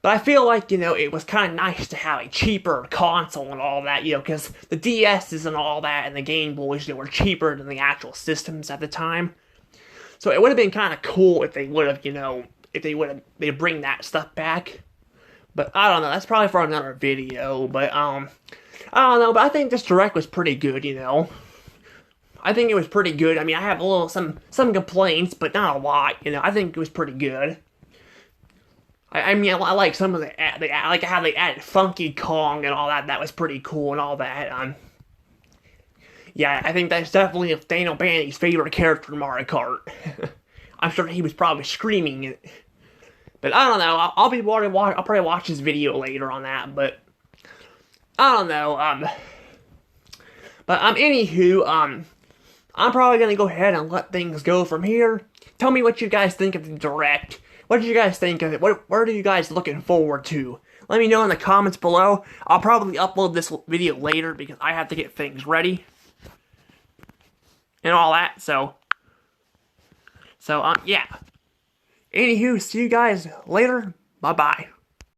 Speaker 1: but I feel like, you know, it was kind of nice to have a cheaper console and all that, you know, because the DS's and all that and the Game Boys, they were cheaper than the actual systems at the time. So it would have been kind of cool if they would have, you know, they'd bring that stuff back. But I don't know, that's probably for another video, but, I don't know, but I think this Direct was pretty good, you know. I think it was pretty good. I mean, I have some complaints, but not a lot, you know. I think it was pretty good. I mean, I like some of like how they added Funky Kong and all that. That was pretty cool and all that. Yeah, I think that's definitely Daniel Bandy's favorite character in Mario Kart. I'm sure he was probably screaming it. But I don't know. I'll probably watch his video later on that. But I don't know. But anywho, I'm probably gonna go ahead and let things go from here. Tell me what you guys think of the Direct. What did you guys think of it? What are you guys looking forward to? Let me know in the comments below. I'll probably upload this video later because I have to get things ready and all that. So yeah. Anywho, see you guys later. Bye-bye.